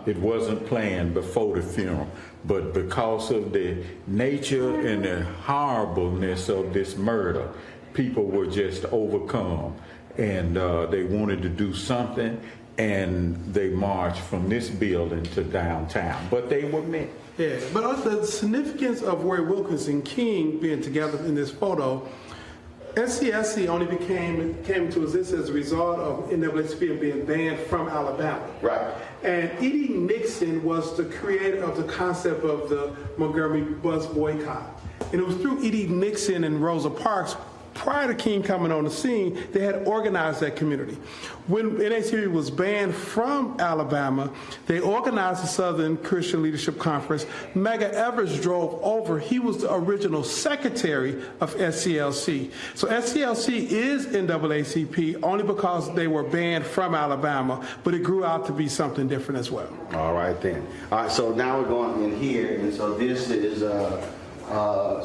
It wasn't planned before the funeral. But because of the nature and the horribleness of this murder, people were just overcome, and they wanted to do something, and they marched from this building to downtown. But they were met. Yeah, but the significance of Roy Wilkins and King being together in this photo, SCSC only came into existence as a result of NAACP being banned from Alabama. Right. And E.D. Nixon was the creator of the concept of the Montgomery bus boycott. And it was through E.D. Nixon and Rosa Parks, prior to King coming on the scene, they had organized that community. When NAACP was banned from Alabama, they organized the Southern Christian Leadership Conference. Medgar Evers drove over. He was the original secretary of SCLC. So SCLC is NAACP only because they were banned from Alabama, but it grew out to be something different as well. All right, then. All right, so now we're going in here, and so this is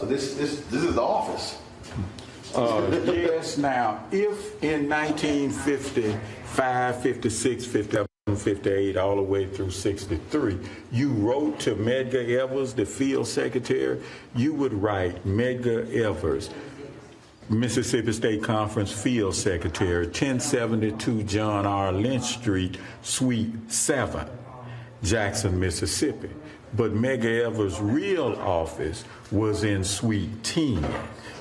this is the office. Yes, now, if in 1955, 56, 57, 58, all the way through 63, you wrote to Medgar Evers, the field secretary, you would write Medgar Evers, Mississippi State Conference Field Secretary, 1072 John R. Lynch Street, Suite 7, Jackson, Mississippi. but Medgar Evers' real office was in Suite 10.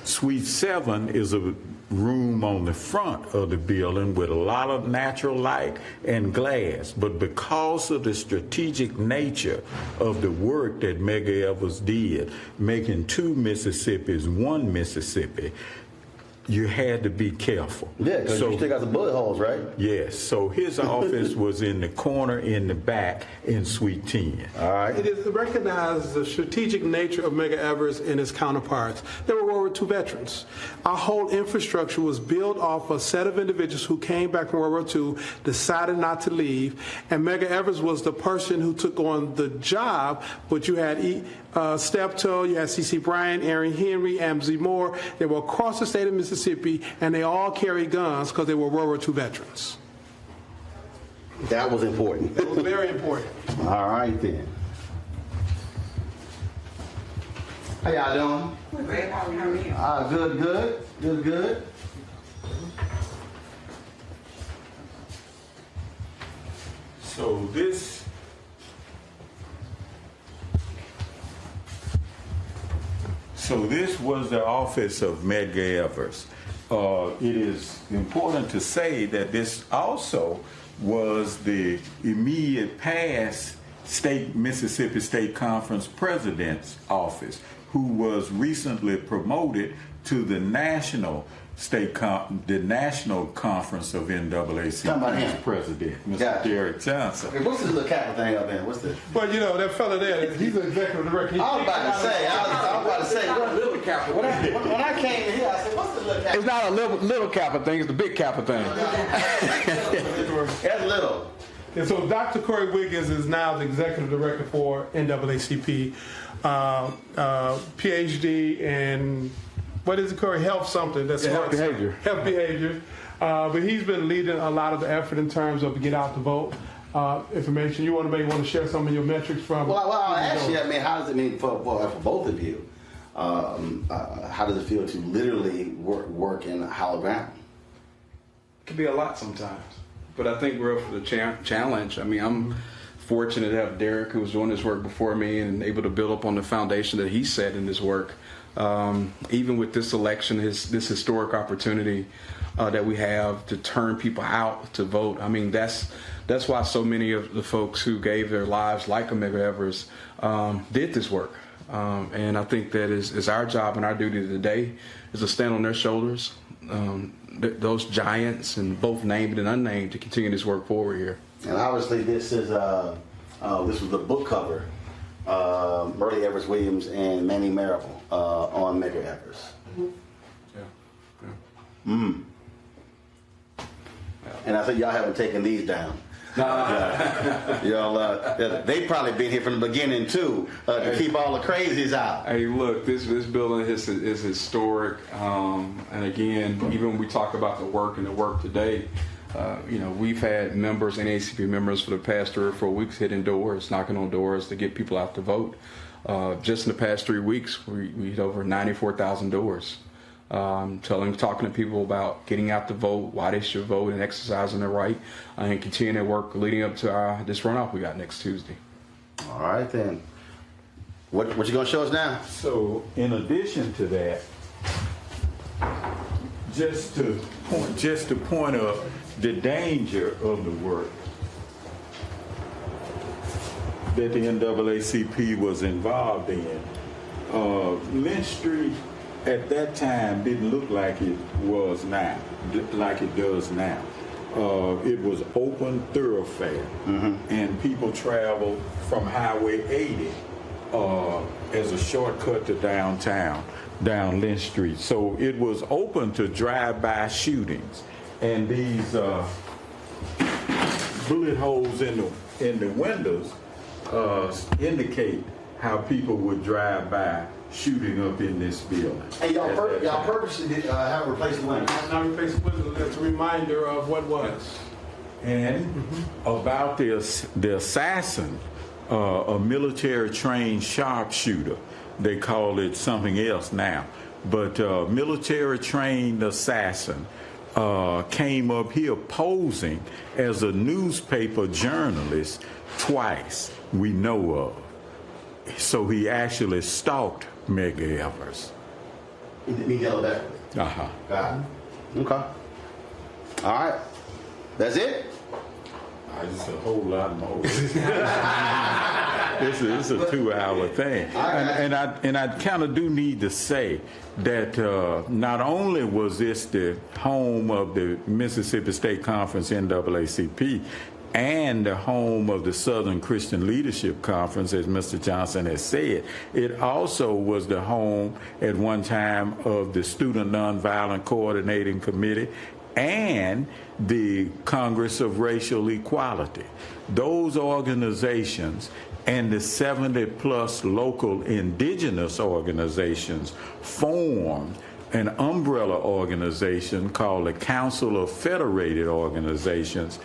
Suite 7 is a room on the front of the building with a lot of natural light and glass. But because of the strategic nature of the work that Medgar Evers did, making 2 Mississippis 1 Mississippi, you had to be careful. Yeah, because you still got the bullet holes, right? Yes. So his office was in the corner in the back in Suite 10. All right. It is recognized the strategic nature of Medgar Evers and his counterparts. They were World War II veterans. Our whole infrastructure was built off a set of individuals who came back from World War II, decided not to leave, and Medgar Evers was the person who took on the job. But you had Steptoe, you had C.C. Bryant, Aaron Henry, Amzie Moore. They were across the state of Mississippi, and they all carried guns because they were World War II veterans. That was important. It was very important. All right, then. How y'all doing? We're great. How are you? Good. So this was the office of Medgar Evers. It is important to say that this also was the immediate past Mississippi State Conference president's office, who was recently promoted to the national national conference of NAACP president, Mr. Derek Johnson. Okay, what's this little cap thing up there? What's this? Well, you know, that fella there, he's an executive director. I was about to say, what a little cap. When I came in here, I said, what's the little cap? It's not a little Kappa thing, it's the big Kappa thing. That's little. And so Dr. Corey Wiggins is now the executive director for NAACP, PhD in, what is it, Corey? Health something. That's health behavior. Health behavior. But he's been leading a lot of the effort in terms of get out the vote information. You want to share some of your metrics from? Well, actually, I mean, how does it mean for both of you? How does it feel to literally work in hologram? It can be a lot sometimes, but I think we're up for the challenge. I mean, I'm fortunate to have Derek, who was doing this work before me, and able to build up on the foundation that he set in this work. Even with this election, this historic opportunity that we have to turn people out to vote. I mean, that's why so many of the folks who gave their lives, like Medgar Evers, did this work. And I think that is our job and our duty today is to stand on their shoulders, those giants, and both named and unnamed, to continue this work forward here. And obviously, this was the book cover, Myrlie Evers Williams and Manny Marable on Medgar Evers. And I think y'all haven't taken these down. Y'all, they probably been here from the beginning too, to keep all the crazies out. Hey, look, this building is historic, and again, even when we talk about the work and the work today, we've had members, NAACP members, for the past 3 or 4 weeks hitting doors, knocking on doors to get people out to vote. Just in the past 3 weeks, we hit over 94,000 doors. Talking to people about getting out to vote, why they should vote, and exercising their right, and continuing their work leading up to this runoff we got next Tuesday. All right, then. What you gonna show us now? So, in addition to that, just to point out the danger of the work that the NAACP was involved in, Lynch Street at that time didn't look like it was now, like it does now. It was open thoroughfare, and people traveled from Highway 80 as a shortcut to downtown, down Lynch Street. So it was open to drive-by shootings, and these bullet holes in the windows indicate how people would drive by, shooting up in this building. And y'all purposely have replaced the windows. Not replaced the windows. That's a reminder of what was. And about the assassin, a military-trained sharpshooter. They call it something else now. But military-trained assassin came up here posing as a newspaper journalist twice, we know of. So he actually stalked Medgar Evers. He didn't mean yellow back. Uh-huh. Got it. Okay. All right. That's it? It's a whole lot more. It's a 2-hour thing. And I kind of do need to say that not only was this the home of the Mississippi State Conference NAACP and the home of the Southern Christian Leadership Conference, as Mr. Johnson has said, it also was the home at one time of the Student Nonviolent Coordinating Committee and the Congress of Racial Equality. Those organizations and the 70-plus local indigenous organizations formed an umbrella organization called the Council of Federated Organizations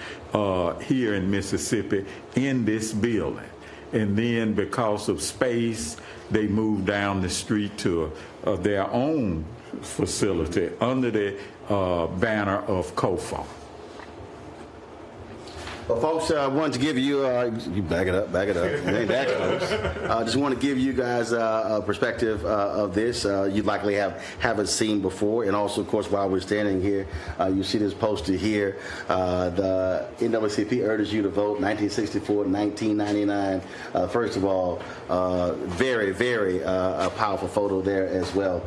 here in Mississippi in this building. And then because of space, they moved down the street to their own facility under the banner of COFA. Well, folks, I wanted to give you, you back it up. It ain't that close. I just want to give you guys a perspective of this. You'd likely haven't seen before. And also, of course, while we're standing here, you see this poster here. The NAACP urges you to vote 1964 to 1999. First of all, very, very powerful photo there as well.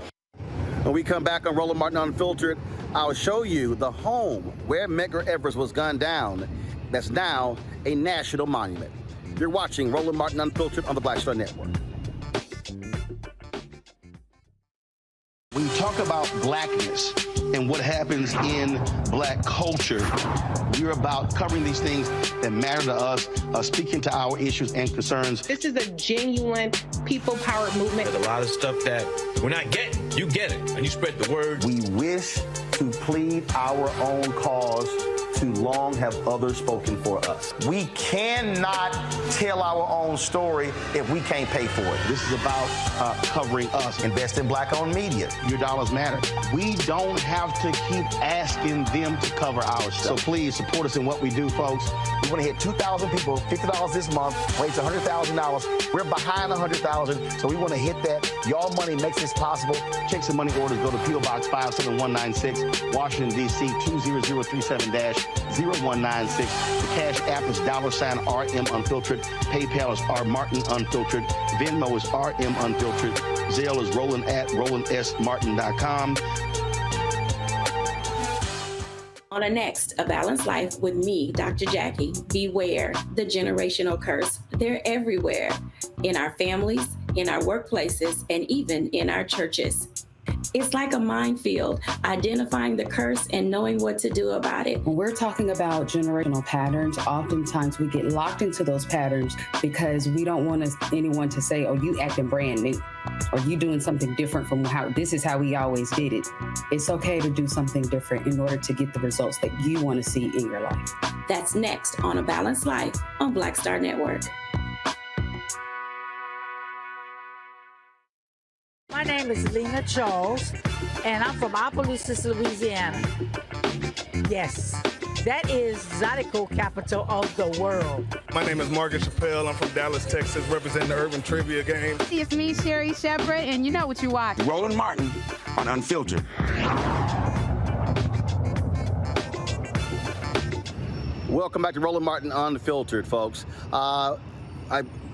When we come back on Roland Martin Unfiltered, I'll show you the home where Medgar Evers was gunned down. That's now a national monument. You're watching Roland Martin Unfiltered on the Black Star Network. When you talk about blackness and what happens in black culture, we're about covering these things that matter to us, speaking to our issues and concerns. This is a genuine people-powered movement. There's a lot of stuff that we're not getting. You get it, and you spread the word. We wish to plead our own cause. Too long have others spoken for us. We cannot tell our own story if we can't pay for it. This is about covering us. Invest in black-owned media. Your dollars matter. We don't have to keep asking them to cover our stuff. So please support us in what we do, folks. We want to hit 2,000 people, $50 this month, raise $100,000. We're behind 100,000, so we want to hit that. Y'all money makes this possible. Checks and money orders go to P.O. Box 57196, Washington, D.C. 20037-0196. The Cash App is $RM Unfiltered. PayPal is R Martin Unfiltered. Venmo is RM Unfiltered. Zelle is Roland at RolandSMartin.com. On the next, A Balanced Life with me, Dr. Jackie. Beware the generational curse. They're everywhere, in our families, in our workplaces, and even in our churches. It's like a minefield, identifying the curse and knowing what to do about it. When we're talking about generational patterns, oftentimes we get locked into those patterns because we don't want anyone to say, oh, you acting brand new, or you doing something different from how this is how we always did it. It's okay to do something different in order to get the results that you want to see in your life. That's next on A Balanced Life on Black Star Network. My name is Lena Charles, and I'm from Opelousas, Louisiana. Yes, that is Zydeco capital of the world. My name is Margaret Chappelle. I'm from Dallas, Texas, representing the Urban Trivia Game. It's me, Sherry Shepard, and you know what you watch. Roland Martin on Unfiltered. Welcome back to Roland Martin Unfiltered, folks. I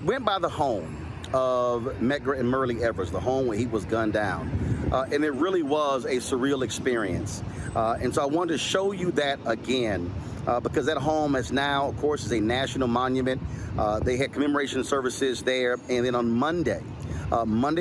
went by the home of Medgar and Myrlie Evers, the home where he was gunned down. And it really was a surreal experience. And so I wanted to show you that again, because that home is now, of course, is a national monument. They had commemoration services there. And then on Monday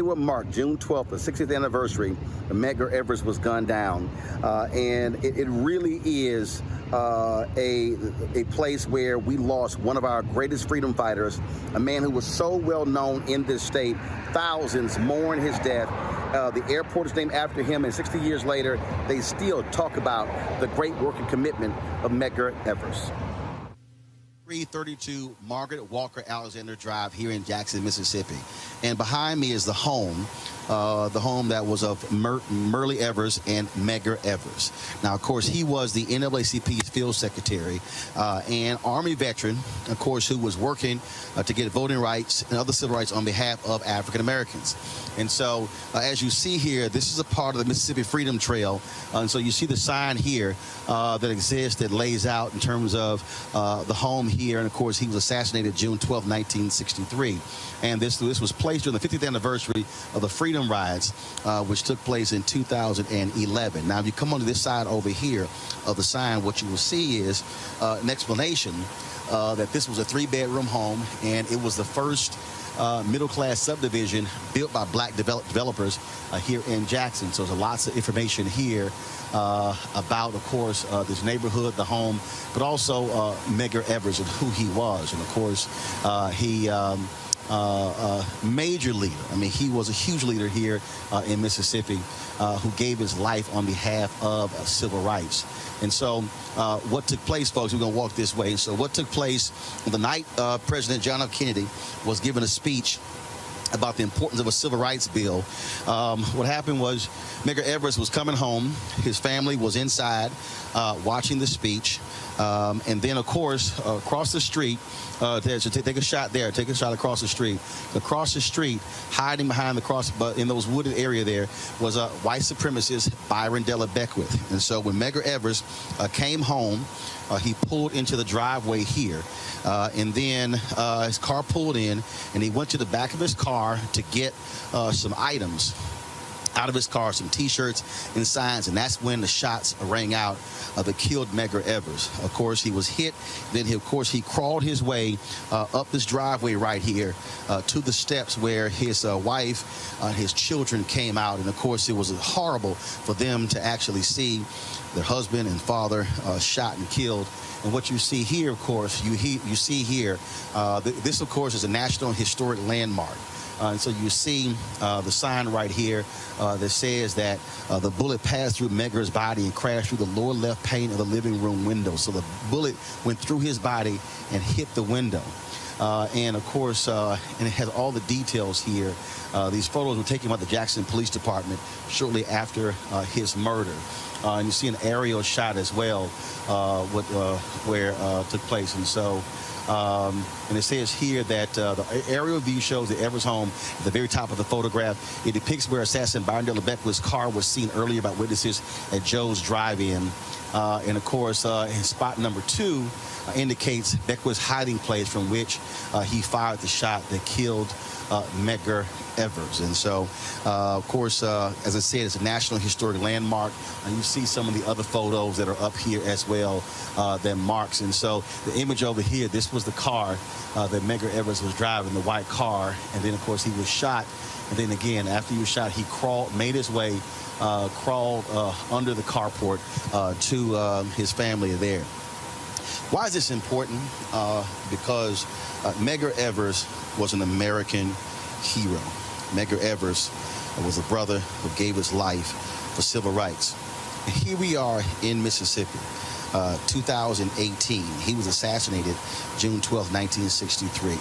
would mark June 12th, the 60th anniversary, Medgar Evers was gunned down. And it really is a place where we lost one of our greatest freedom fighters, a man who was so well known in this state. Thousands mourn his death. The airport is named after him, and 60 years later, they still talk about the great work and commitment of Medgar Evers. 332 Margaret Walker Alexander Drive here in Jackson, Mississippi. And behind me is the home the home that was of Myrlie Evers and Medgar Evers. Now, of course, he was the NAACP's field secretary and Army veteran, of course, who was working to get voting rights and other civil rights on behalf of African Americans. And so, as you see here, this is a part of the Mississippi Freedom Trail. And so you see the sign here that exists that lays out in terms of the home here. And, of course, he was assassinated June 12, 1963. And this was placed during the 50th anniversary of the Freedom Rides, which took place in 2011. Now, if you come onto this side over here of the sign, what you will see is an explanation that this was a 3-bedroom home, and it was the first middle-class subdivision built by black developers here in Jackson. So there's lots of information here about, of course, this neighborhood, the home, but also Medgar Evers and who he was. And, of course, he major leader. I mean, he was a huge leader here in Mississippi who gave his life on behalf of civil rights. And so what took place, folks, we're going to walk this way. So what took place on the night President John F. Kennedy was given a speech about the importance of a civil rights bill. What happened was Medgar Evers was coming home. His family was inside watching the speech. And then, of course, across the street, take a shot there, take a shot across the street. Across the street, hiding behind the cross, but in those wooded area there, was a white supremacist, Byron Della Beckwith. And so when Medgar Evers came home, he pulled into the driveway here. And then his car pulled in, and he went to the back of his car to get some items out of his car, some T-shirts and signs, and that's when the shots rang out that killed Medgar Evers. Of course, he was hit. Then, he crawled his way up this driveway right here to the steps where his wife and his children came out. And, of course, it was horrible for them to actually see their husband and father shot and killed. And what you see here, of course, you see here, this, of course, is a National Historic Landmark. And so you see the sign right here that says that the bullet passed through Medgar's body and crashed through the lower left pane of the living room window. So the bullet went through his body and hit the window. And, of course, and it has all the details here. These photos were taken by the Jackson Police Department shortly after his murder. And you see an aerial shot as well where it took place. And so and it says here that the aerial view shows the Evers home at the very top of the photograph. It depicts where assassin Byron Della Beckwith's car was seen earlier by witnesses at Joe's Drive-In. And, of course, his spot number 2 indicates Beckwith's hiding place from which he fired the shot that killed Medgar Evers. And so, of course, as I said, it's a National Historic Landmark. And you see some of the other photos that are up here as well that marks. And so the image over here, this was the car that Medgar Evers was driving, the white car. And then, of course, he was shot. And then again, after he was shot, he made his way, crawled under the carport to his family there. Why is this important? Because Medgar Evers was an American hero. Medgar Evers was a brother who gave his life for civil rights. And here we are in Mississippi, 2018. He was assassinated June 12, 1963.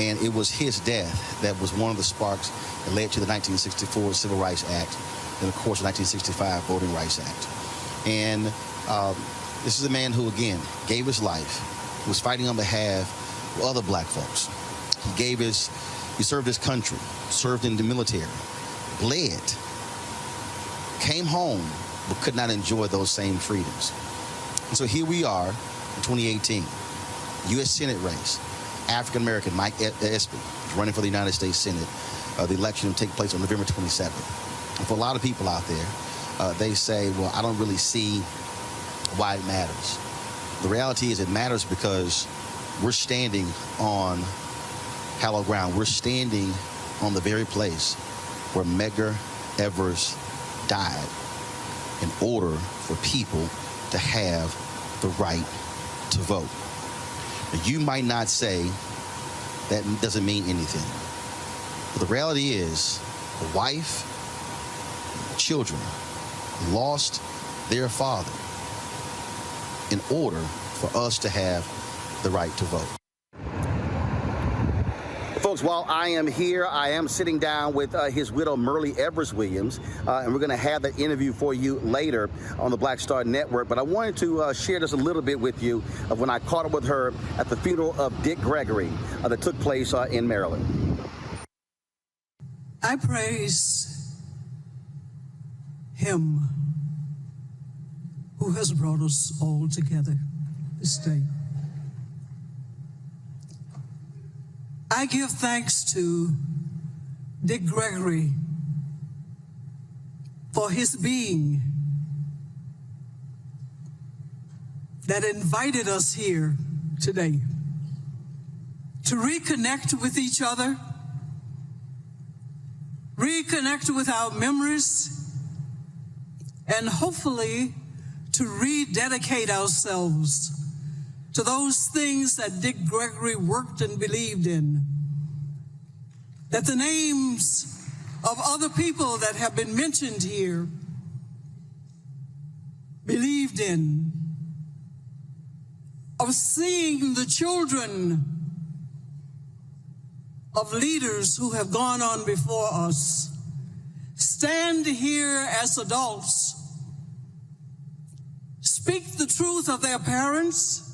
And it was his death that was one of the sparks that led to the 1964 Civil Rights Act and, of course, the 1965 Voting Rights Act. And this is a man who, again, gave his life. He was fighting on behalf of other black folks. He served his country, served in the military, bled, came home, but could not enjoy those same freedoms. And so here we are in 2018, U.S. Senate race. African-American Mike Espy is running for the United States Senate. The election will take place on November 27th. And for a lot of people out there, they say, well, I don't really see why it matters. The reality is it matters because we're standing on hallowed ground. We're standing on the very place where Medgar Evers died in order for people to have the right to vote. Now, you might not say that doesn't mean anything. But the reality is the wife, children lost their father in order for us to have the right to vote. Folks, Charles, while I am here, I am sitting down with his widow, Myrlie Williams, and we're going to have that interview for you later on the Black Star Network. But I wanted to share just a little bit with you of when I caught up with her at the funeral of Dick Gregory that took place in Maryland. I praise him who has brought us all together this day. I give thanks to Dick Gregory for his being that invited us here today to reconnect with each other, reconnect with our memories, and hopefully to rededicate ourselves to those things that Dick Gregory worked and believed in, that the names of other people that have been mentioned here believed in, of seeing the children of leaders who have gone on before us stand here as adults, speak the truth of their parents,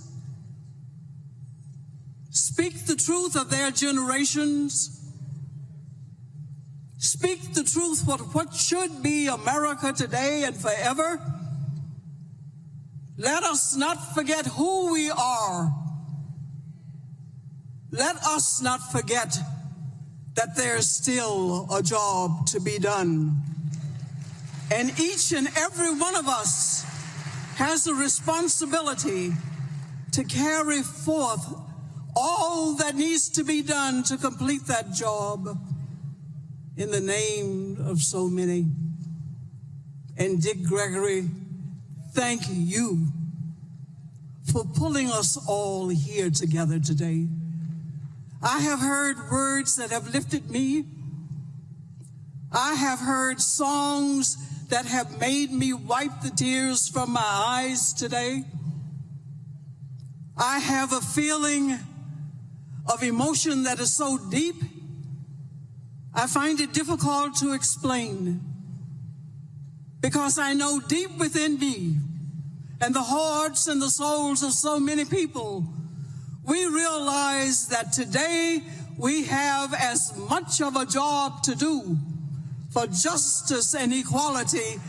speak the truth of their generations, speak the truth of what should be America today and forever. Let us not forget who we are. Let us not forget that there's still a job to be done. And each and every one of us has a responsibility to carry forth all that needs to be done to complete that job in the name of so many. And Dick Gregory, thank you for pulling us all here together today. I have heard words that have lifted me. I have heard songs that have made me wipe the tears from my eyes today. I have a feeling of emotion that is so deep, I find it difficult to explain, because I know deep within me and the hearts and the souls of so many people, we realize that today we have as much of a job to do for justice and equality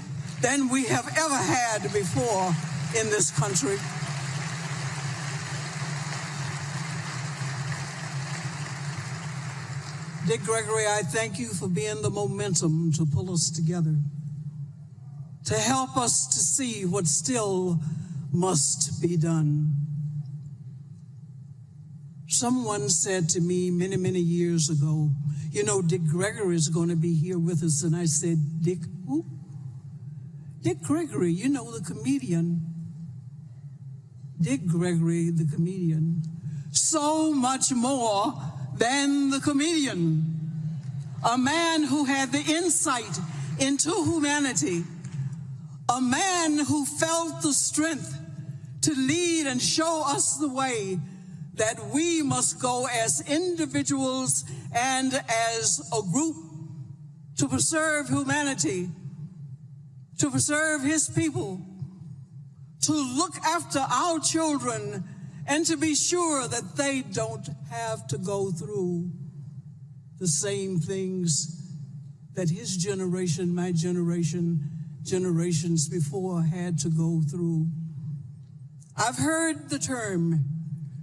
than we have ever had before in this country. Dick Gregory, I thank you for being the momentum to pull us together, to help us to see what still must be done. Someone said to me many, many years ago, you know, Dick Gregory is going to be here with us. And I said, Dick who? Dick Gregory, you know, the comedian. Dick Gregory, the comedian. So much more than the comedian. A man who had the insight into humanity. A man who felt the strength to lead and show us the way that we must go as individuals and as a group to preserve humanity, to preserve his people, to look after our children, and to be sure that they don't have to go through the same things that his generation, my generation, generations before had to go through. I've heard the term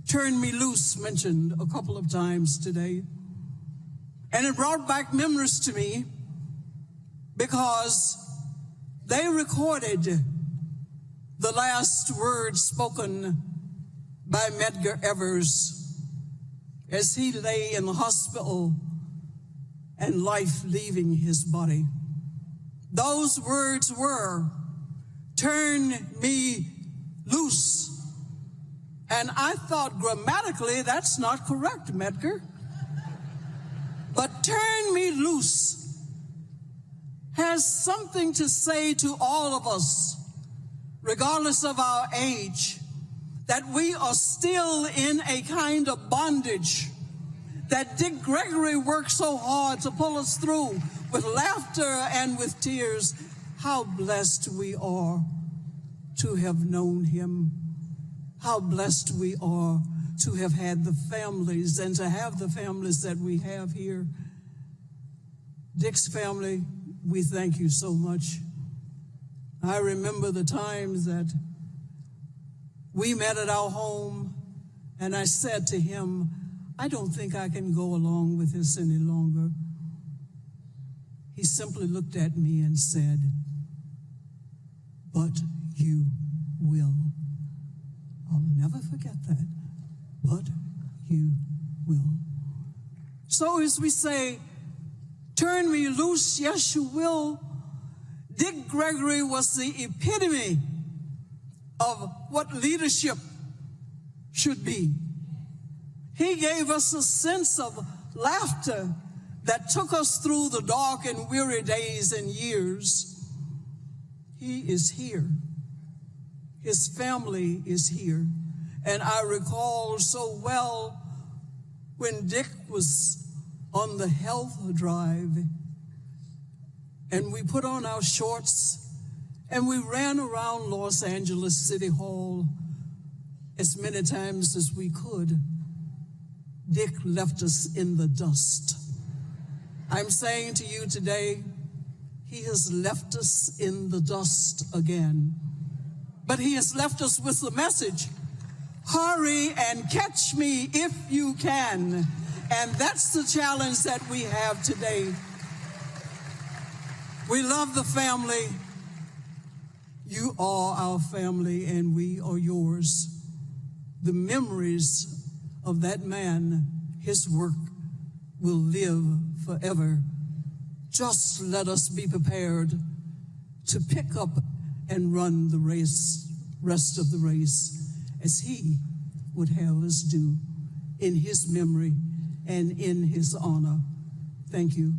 "turn me loose" mentioned a couple of times today, and it brought back memories to me because they recorded the last words spoken by Medgar as he lay in the hospital and life leaving his body. Those words were, "Turn me loose." And I thought grammatically that's not correct, Medgar. But "turn me loose" has something to say to all of us, regardless of our age, that we are still in a kind of bondage that Dick Gregory worked so hard to pull us through with laughter and with tears. How blessed we are to have known him. How blessed we are to have had the families and to have the families that we have here. Dick's family, we thank you so much. I remember the times that we met at our home, and I said to him, I don't think I can go along with this any longer. He simply looked at me and said, but you will. I'll never forget that. But you will. So as we say, turn me loose, yes you will. Dick Gregory was the epitome of what leadership should be. He gave us a sense of laughter that took us through the dark and weary days and years. He is here. His family is here. And I recall so well when Dick was on the health drive and we put on our shorts and we ran around Los Angeles City Hall as many times as we could. Dick left us in the dust. I'm saying to you today, he has left us in the dust again. But he has left us with the message, hurry and catch me if you can. And that's the challenge that we have today. We love the family. You are our family and we are yours. The memories of that man, his work will live forever. Just let us be prepared to pick up and run the rest of the race as he would have us do in his memory and in his honor. Thank you.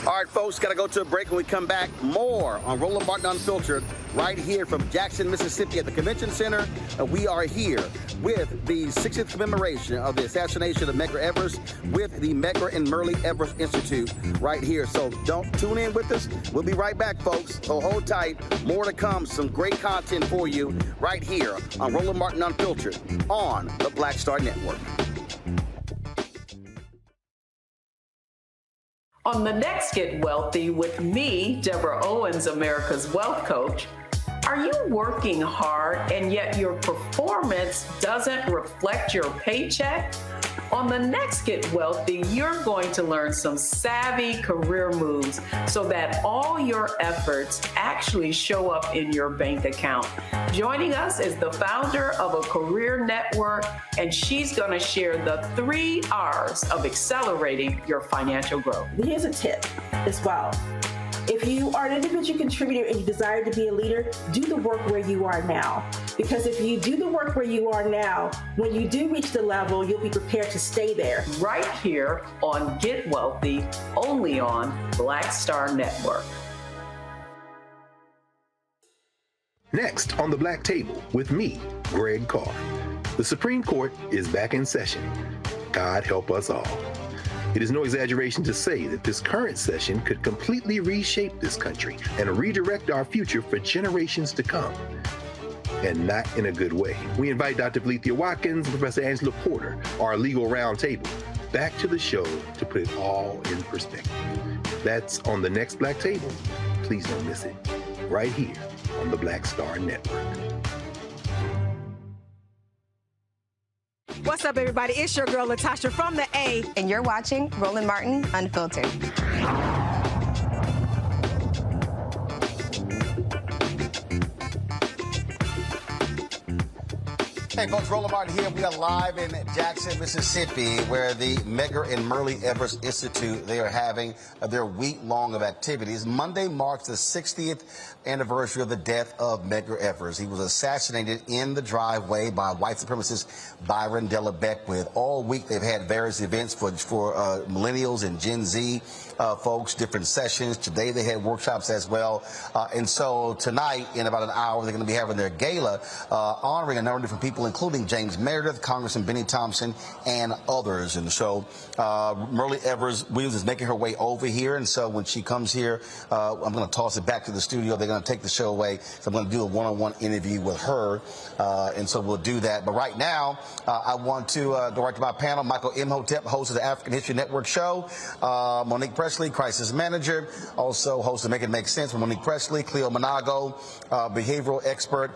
All right, folks, got to go to a break. When we come back, more on Roland Martin Unfiltered right here from Jackson, Mississippi at the Convention Center. We are here with the 60th commemoration of the assassination of Medgar Evers with the Medgar and Myrlie Evers Institute right here. So don't tune in with us. We'll be right back, folks. So hold tight. More to come. Some great content for you right here on Roland Martin Unfiltered on the Black Star Network. On the next Get Wealthy with me, Deborah Owens, America's Wealth Coach, are you working hard and yet your performance doesn't reflect your paycheck? On the next Get Wealthy, you're going to learn some savvy career moves so that all your efforts actually show up in your bank account. Joining us is the founder of a career network, and she's going to share the 3 R's of accelerating your financial growth. Here's a tip as well. If you are an individual contributor and you desire to be a leader, do the work where you are now. Because if you do the work where you are now, when you do reach the level, you'll be prepared to stay there. Right here on Get Wealthy, only on Black Star Network. Next on the Black Table with me, Greg Carr. The Supreme Court is back in session. God help us all. It is no exaggeration to say that this current session could completely reshape this country and redirect our future for generations to come. And not in a good way. We invite Dr. Valencia Watkins and Professor Angela Porter, our legal roundtable, back to the show to put it all in perspective. That's on the next Black Table. Please don't miss it. Right here on the Black Star Network. What's up, everybody? It's your girl, Latasha from the A. And you're watching Roland Martin Unfiltered. Hey, folks, Roland Martin here. We are live in Jackson, Mississippi, where the Medgar and Myrlie Evers Institute, they are having their week-long of activities. Monday marks the 60th anniversary of the death of Medgar Evers. He was assassinated in the driveway by white supremacist Byron Della Beckwith. All week, they've had various events for millennials and Gen Z folks, different sessions. Today, they had workshops as well. And so tonight, in about an hour, they're going to be having their gala, honoring a number of different people, including James Meredith, Congressman Benny Thompson, and others. And so Myrlie Evers Williams is making her way over here. And so when she comes here, I'm going to toss it back to the studio. They're going to take the show away. So I'm going to do a one-on-one interview with her. And so we'll do that. But right now, I want to direct my panel, Michael Imhotep, host of the African History Network show, Monique Presley, crisis manager, also host of Make It Make Sense with Monique Presley, Cleo Monago, behavioral expert,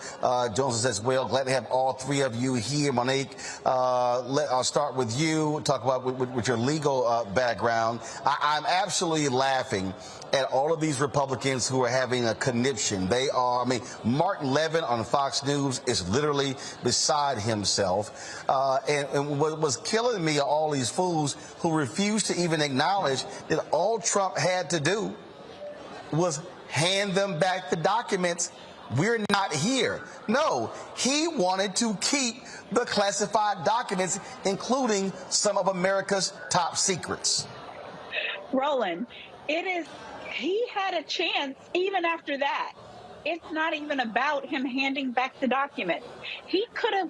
Jones as well. Glad to have all three of you here. Monique, I'll start with you, talk about with your legal background. I'm absolutely laughing at all of these Republicans who are having a conniption. They are, Martin Levin on Fox News is literally beside himself. And what was killing me are all these fools who refuse to even acknowledge that all Trump had to do was hand them back the documents. We're not here. No, he wanted to keep the classified documents, including some of America's top secrets. Roland, he had a chance even after that. It's not even about him handing back the documents. He could have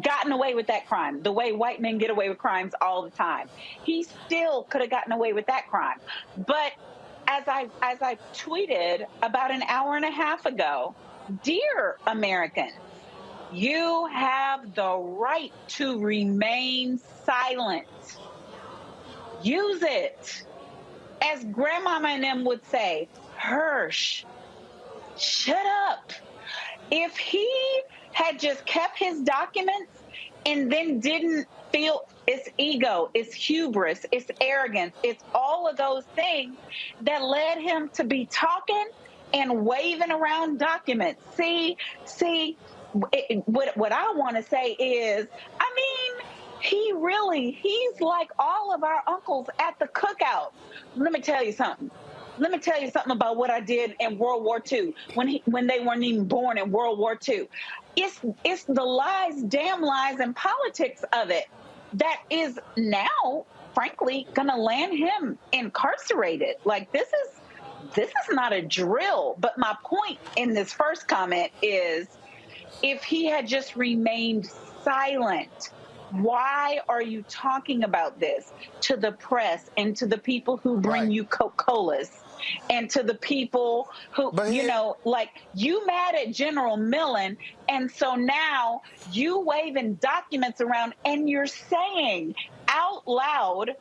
gotten away with that crime the way white men get away with crimes all the time. He still could have gotten away with that crime. But as I tweeted about an hour and a half ago, dear Americans, you have the right to remain silent. Use it. As Grandmama and them would say, Hirsch, shut up. If he had just kept his documents and then didn't feel it's ego, it's hubris, it's arrogance, it's all of those things that led him to be talking and waving around documents. See, what I want to say is, he's like all of our uncles at the cookout. Let me tell you something. Let me tell you something about what I did in World War II when they weren't even born in World War II. It's the lies, damn lies, and politics of it that is now, frankly, going to land him incarcerated. Like, this is not a drill. But my point in this first comment is, if he had just remained silent, why are you talking about this to the press and to the people who bring you Coca-Colas and to the people who, you mad at General Millen, and so now you waving documents around and you're saying out loud,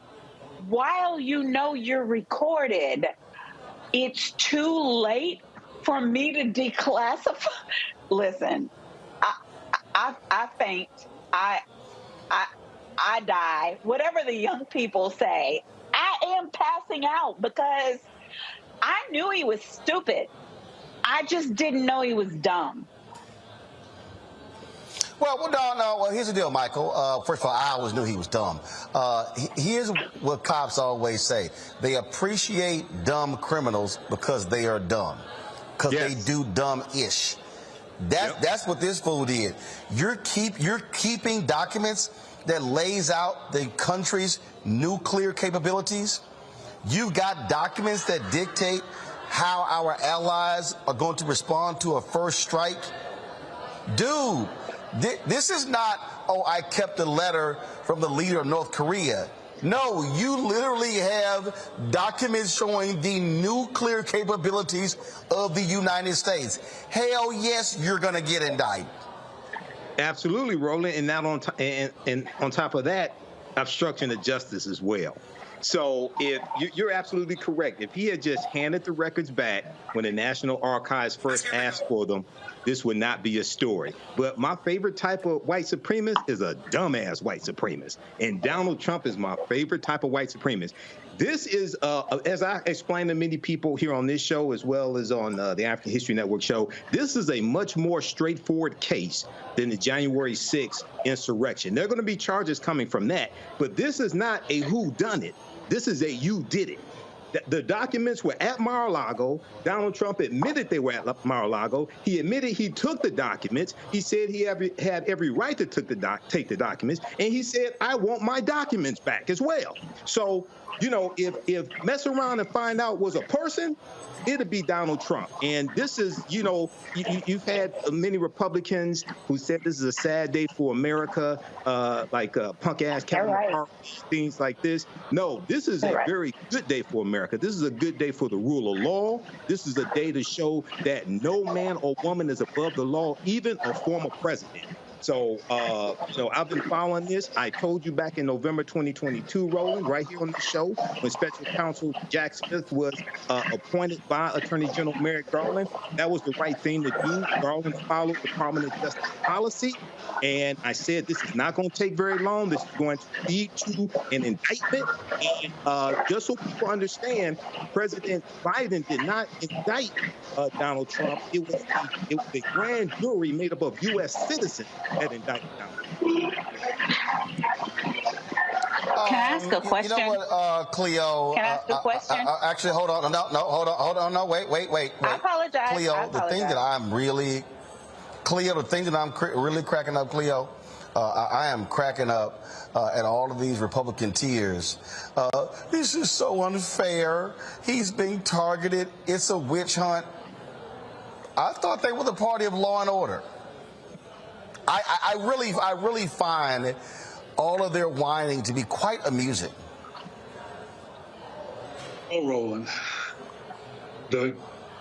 while you know you're recorded, it's too late for me to declassify. Listen, I faint. I die, whatever the young people say. I am passing out because I knew he was stupid. I just didn't know he was dumb. Well, no. Well, here's the deal, Michael. First of all, I always knew he was dumb. Here's what cops always say. They appreciate dumb criminals because they are dumb, because they do dumb-ish. That's what this fool did. You're keeping documents that lays out the country's nuclear capabilities. You've got documents that dictate how our allies are going to respond to a first strike. Dude, this is not, I kept a letter from the leader of North Korea. No, you literally have documents showing the nuclear capabilities of the United States. Hell yes, you're going to get indicted. Absolutely, Roland, and not on top of that, obstruction of justice as well. So if you're absolutely correct, if he had just handed the records back when the National Archives first asked for them, this would not be a story. But my favorite type of white supremacist is a dumbass white supremacist. And Donald Trump is my favorite type of white supremacist. This is, as I explained to many people here on this show, as well as on the African History Network show, this is a much more straightforward case than the January 6th insurrection. There are going to be charges coming from that, but this is not a whodunit. This is a you did it. The documents were at Mar-a-Lago. Donald Trump admitted they were at Mar-a-Lago. He admitted he took the documents. He said he had every right to take the documents. And he said, I want my documents back as well. So, you know, if mess around and find out was a person, it'd be Donald Trump. And this is, you know, you've had many Republicans who said this is a sad day for America, like punk-ass Kavanaugh, things like this. No, this is a very good day for America. This is a good day for the rule of law. This is a day to show that no man or woman is above the law, even a former president. So, I've been following this. I told you back in November 2022, Roland, right here on the show, when Special Counsel Jack Smith was appointed by Attorney General Merrick Garland. That was the right thing to do. Garland followed Department of Justice policy. And I said, this is not going to take very long. This is going to lead to an indictment. And just so people understand, President Biden did not indict Donald Trump. It was the grand jury made up of U.S. citizens that indicted Donald Trump. Can I ask a question? You know what, Cleo? Can I ask a question? Actually, hold on. Hold on. No, wait. I apologize. Cleo, the thing that I'm really cracking up, Cleo, I am cracking up at all of these Republican tears. This is so unfair. He's being targeted. It's a witch hunt. I thought they were the party of law and order. I really find all of their whining to be quite amusing. Oh, Roland, the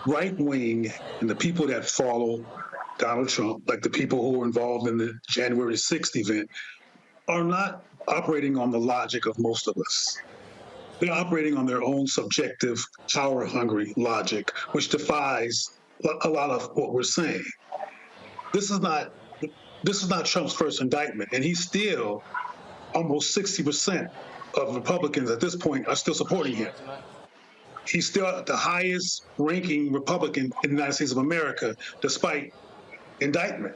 right wing and the people that follow Donald Trump, like the people who were involved in the January 6th event, are not operating on the logic of most of us. They're operating on their own subjective, power-hungry logic, which defies a lot of what we're saying. This is not Trump's first indictment, and he's still almost 60% of Republicans at this point are still supporting him. He's still the highest ranking Republican in the United States of America, despite indictment.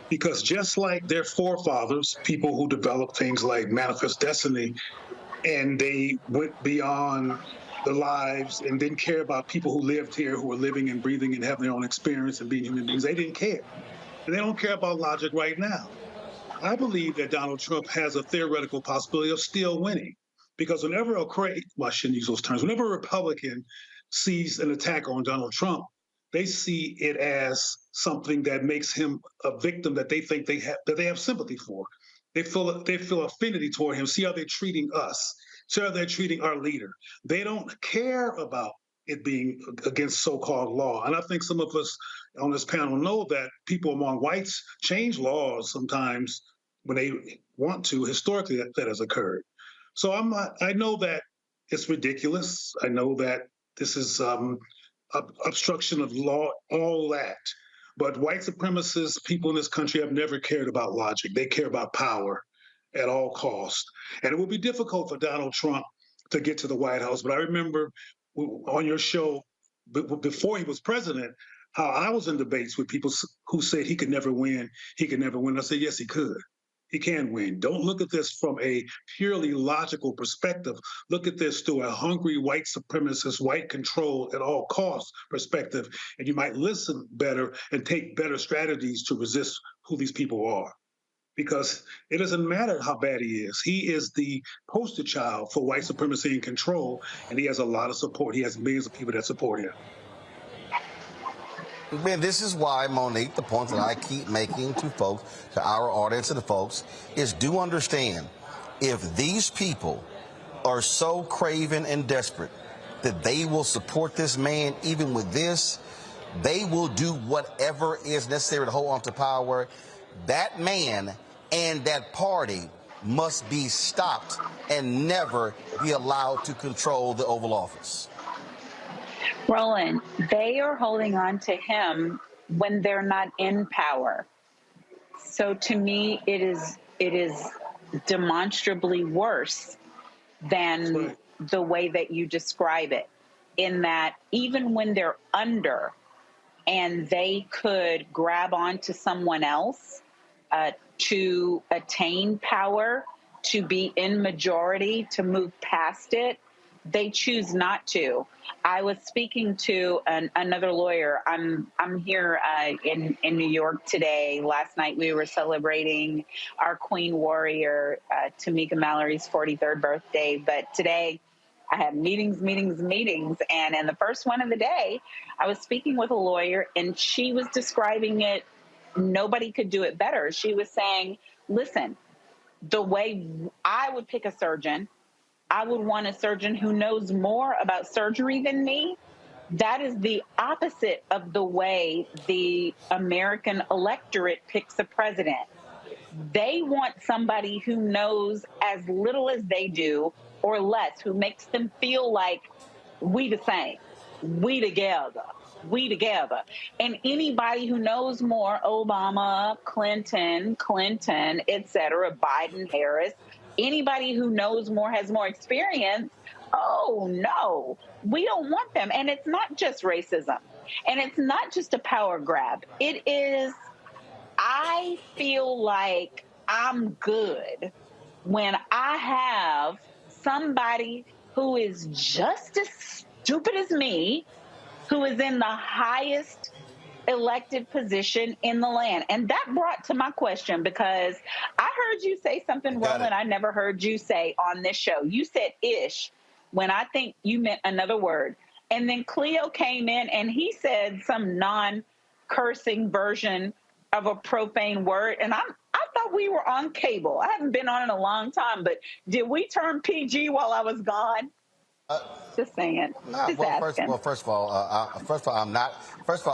Because just like their forefathers, people who developed things like Manifest Destiny, and they went beyond their lives and didn't care about people who lived here, who were living and breathing and having their own experience and being human beings, they didn't care. And they don't care about logic right now. I believe that Donald Trump has a theoretical possibility of still winning. Because whenever I shouldn't use those terms, whenever a Republican sees an attack on Donald Trump, they see it as something that makes him a victim that they think they have sympathy for. They feel affinity toward him. See how they're treating us. See how they're treating our leader. They don't care about it being against so-called law. And I think some of us on this panel know that people among whites change laws sometimes when they want to. Historically, that has occurred. So I know that it's ridiculous. I know that this is obstruction of law, all that. But white supremacists, people in this country have never cared about logic. They care about power at all costs. And it will be difficult for Donald Trump to get to the White House. But I remember on your show, before he was president, how I was in debates with people who said he could never win. He could never win. I said, yes, he could. He can win. Don't look at this from a purely logical perspective. Look at this through a hungry white supremacist, white control at all costs perspective, and you might listen better and take better strategies to resist who these people are. Because it doesn't matter how bad he is. He is the poster child for white supremacy and control, and he has a lot of support. He has millions of people that support him. Man, this is why, Monique, the point that I keep making to folks, to our audience and the folks, is do understand, if these people are so craven and desperate that they will support this man even with this, they will do whatever is necessary to hold on to power. That man and that party must be stopped and never be allowed to control the Oval Office. Roland, they are holding on to him when they're not in power. So to me, it is demonstrably worse than the way that you describe it, in that even when they're under and they could grab onto someone else to attain power, to be in majority, to move past it, they choose not to. I was speaking to another lawyer. I'm here in New York today. Last night we were celebrating our Queen Warrior, Tamika Mallory's 43rd birthday. But today I have meetings. And in the first one of the day, I was speaking with a lawyer, and she was describing it. Nobody could do it better. She was saying, listen, the way I would pick a surgeon, I would want a surgeon who knows more about surgery than me. That is the opposite of the way the American electorate picks a president. They want somebody who knows as little as they do or less, who makes them feel like we the same, we together. And anybody who knows more, Obama, Clinton, et cetera, Biden, Harris, anybody who knows more, has more experience, oh no, we don't want them. And it's not just racism. And it's not just a power grab. It is, I feel like I'm good when I have somebody who is just as stupid as me, who is in the highest elected position in the land. And that brought to my question, because I heard you say something, Roland, I never heard you say on this show. You said ish when I think you meant another word. And then Cleo came in and he said some non-cursing version of a profane word. And I thought we were on cable. I haven't been on in a long time, but did we turn PG while I was gone? Just saying. First of all,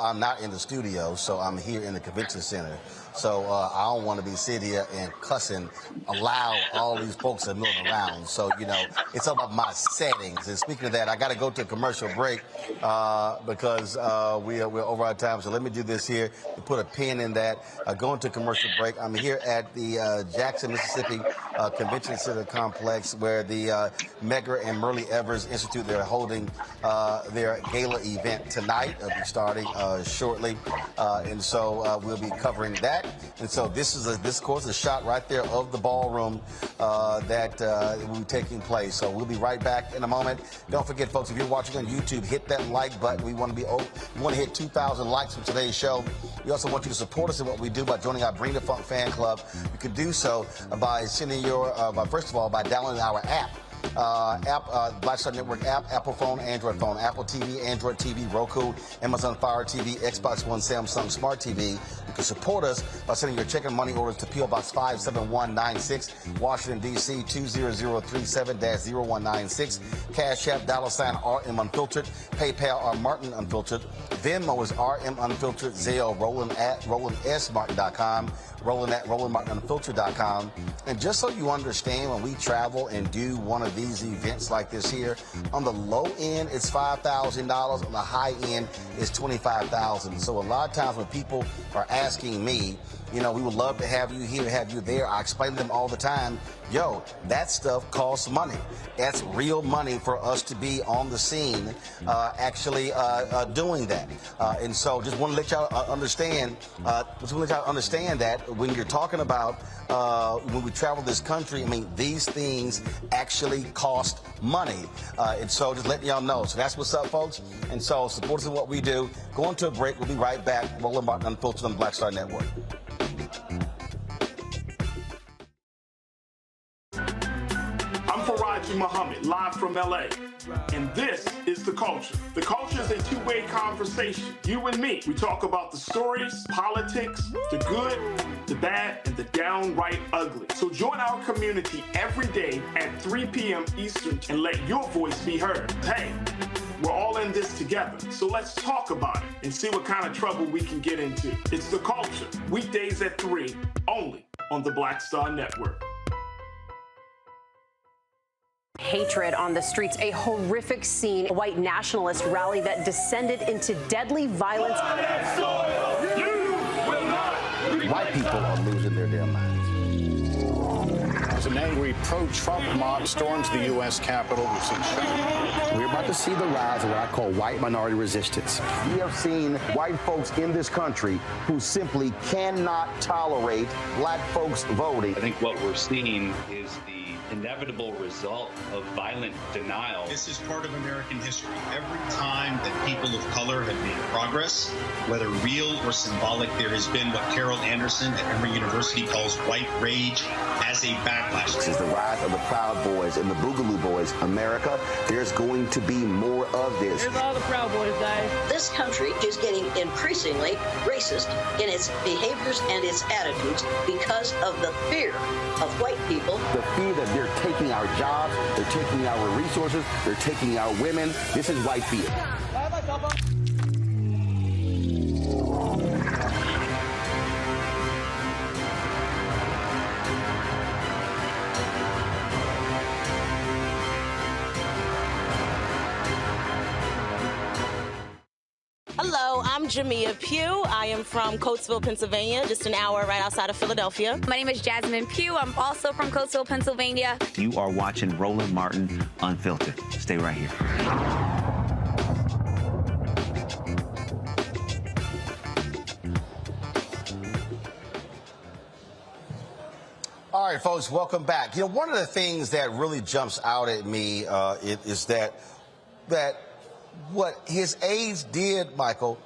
I'm not in the studio, so I'm here in the convention center. So I don't want to be sitting here and cussing aloud all these folks that are milling around. So, it's all about my settings. And speaking of that, I got to go to a commercial break because we're over our time. So let me do this here to put a pin in that. Going to commercial break. I'm here at the Jackson, Mississippi Convention Center Complex, where the Medgar and Myrlie Evers Institute, they're holding their gala event tonight. It'll be starting shortly. And so we'll be covering that. And so this course is a shot right there of the ballroom that will be taking place. So we'll be right back in a moment. Don't forget, folks, if you're watching on YouTube, hit that like button. We want to hit 2,000 likes for today's show. We also want you to support us in what we do by joining our Bring the Funk fan club. You can do so by sending first of all, by downloading our app. Black Star Network app, Apple phone, Android phone, Apple TV, Android TV, Roku, Amazon Fire TV, Xbox One, Samsung Smart TV. You can support us by sending your check and money orders to P.O. Box 57196, Washington, D.C. 20037-0196. Cash App, $RM Unfiltered. PayPal, R Martin Unfiltered. Venmo is RM Unfiltered. Zelle, Roland at RolandSMartin.com. Roland at RolandMartinUnfiltered.com. And just so you understand, when we travel and do one of these events like this here, on the low end, it's $5,000. On the high end, it's $25,000. So a lot of times when people are asking me, we would love to have you here, have you there, I explain to them all the time, that stuff costs money. That's real money for us to be on the scene actually doing that. And so just want to let y'all understand, that when you're talking about when we travel this country, these things actually cost money. And so just letting y'all know. So that's what's up, folks. And so support us in what we do. Going to a break. We'll be right back. Roland Martin Unfiltered on the Black Star Network. Muhammad, live from LA. And this is The Culture. The Culture is a two-way conversation. You and me. We talk about the stories, politics, the good, the bad, and the downright ugly. So join our community every day at 3 p.m. Eastern and let your voice be heard. Hey, we're all in this together. So let's talk about it and see what kind of trouble we can get into. It's The Culture, weekdays at 3, only on the Black Star Network. Hatred on the streets, a horrific scene, a white nationalist rally that descended into deadly violence. White people are losing their damn minds. as an angry pro-Trump mob storms the U.S. Capitol. We've seen shootings. We're about to see the rise of what I call white minority resistance. We have seen white folks in this country who simply cannot tolerate black folks voting. I think what we're seeing is the inevitable result of violent denial. This is part of American history. Every time that people of color have made progress, whether real or symbolic, there has been what Carol Anderson at Emory University calls white rage as a backlash. This is the rise of the Proud Boys and the Boogaloo Boys. America, there's going to be more of this. Here's all the Proud Boys, guys. This country is getting increasingly racist in its behaviors and its attitudes because of the fear of white people. The fear that they're taking our jobs, they're taking our resources, they're taking our women. This is white fear. Hello, I'm Jamia Pugh. I am from Coatesville, Pennsylvania, just an hour right outside of Philadelphia. My name is Jasmine Pugh. I'm also from Coatesville, Pennsylvania. You are watching Roland Martin Unfiltered. Stay right here. All right, folks, welcome back. You know, one of the things that really jumps out at me is that what his aides did, Michael,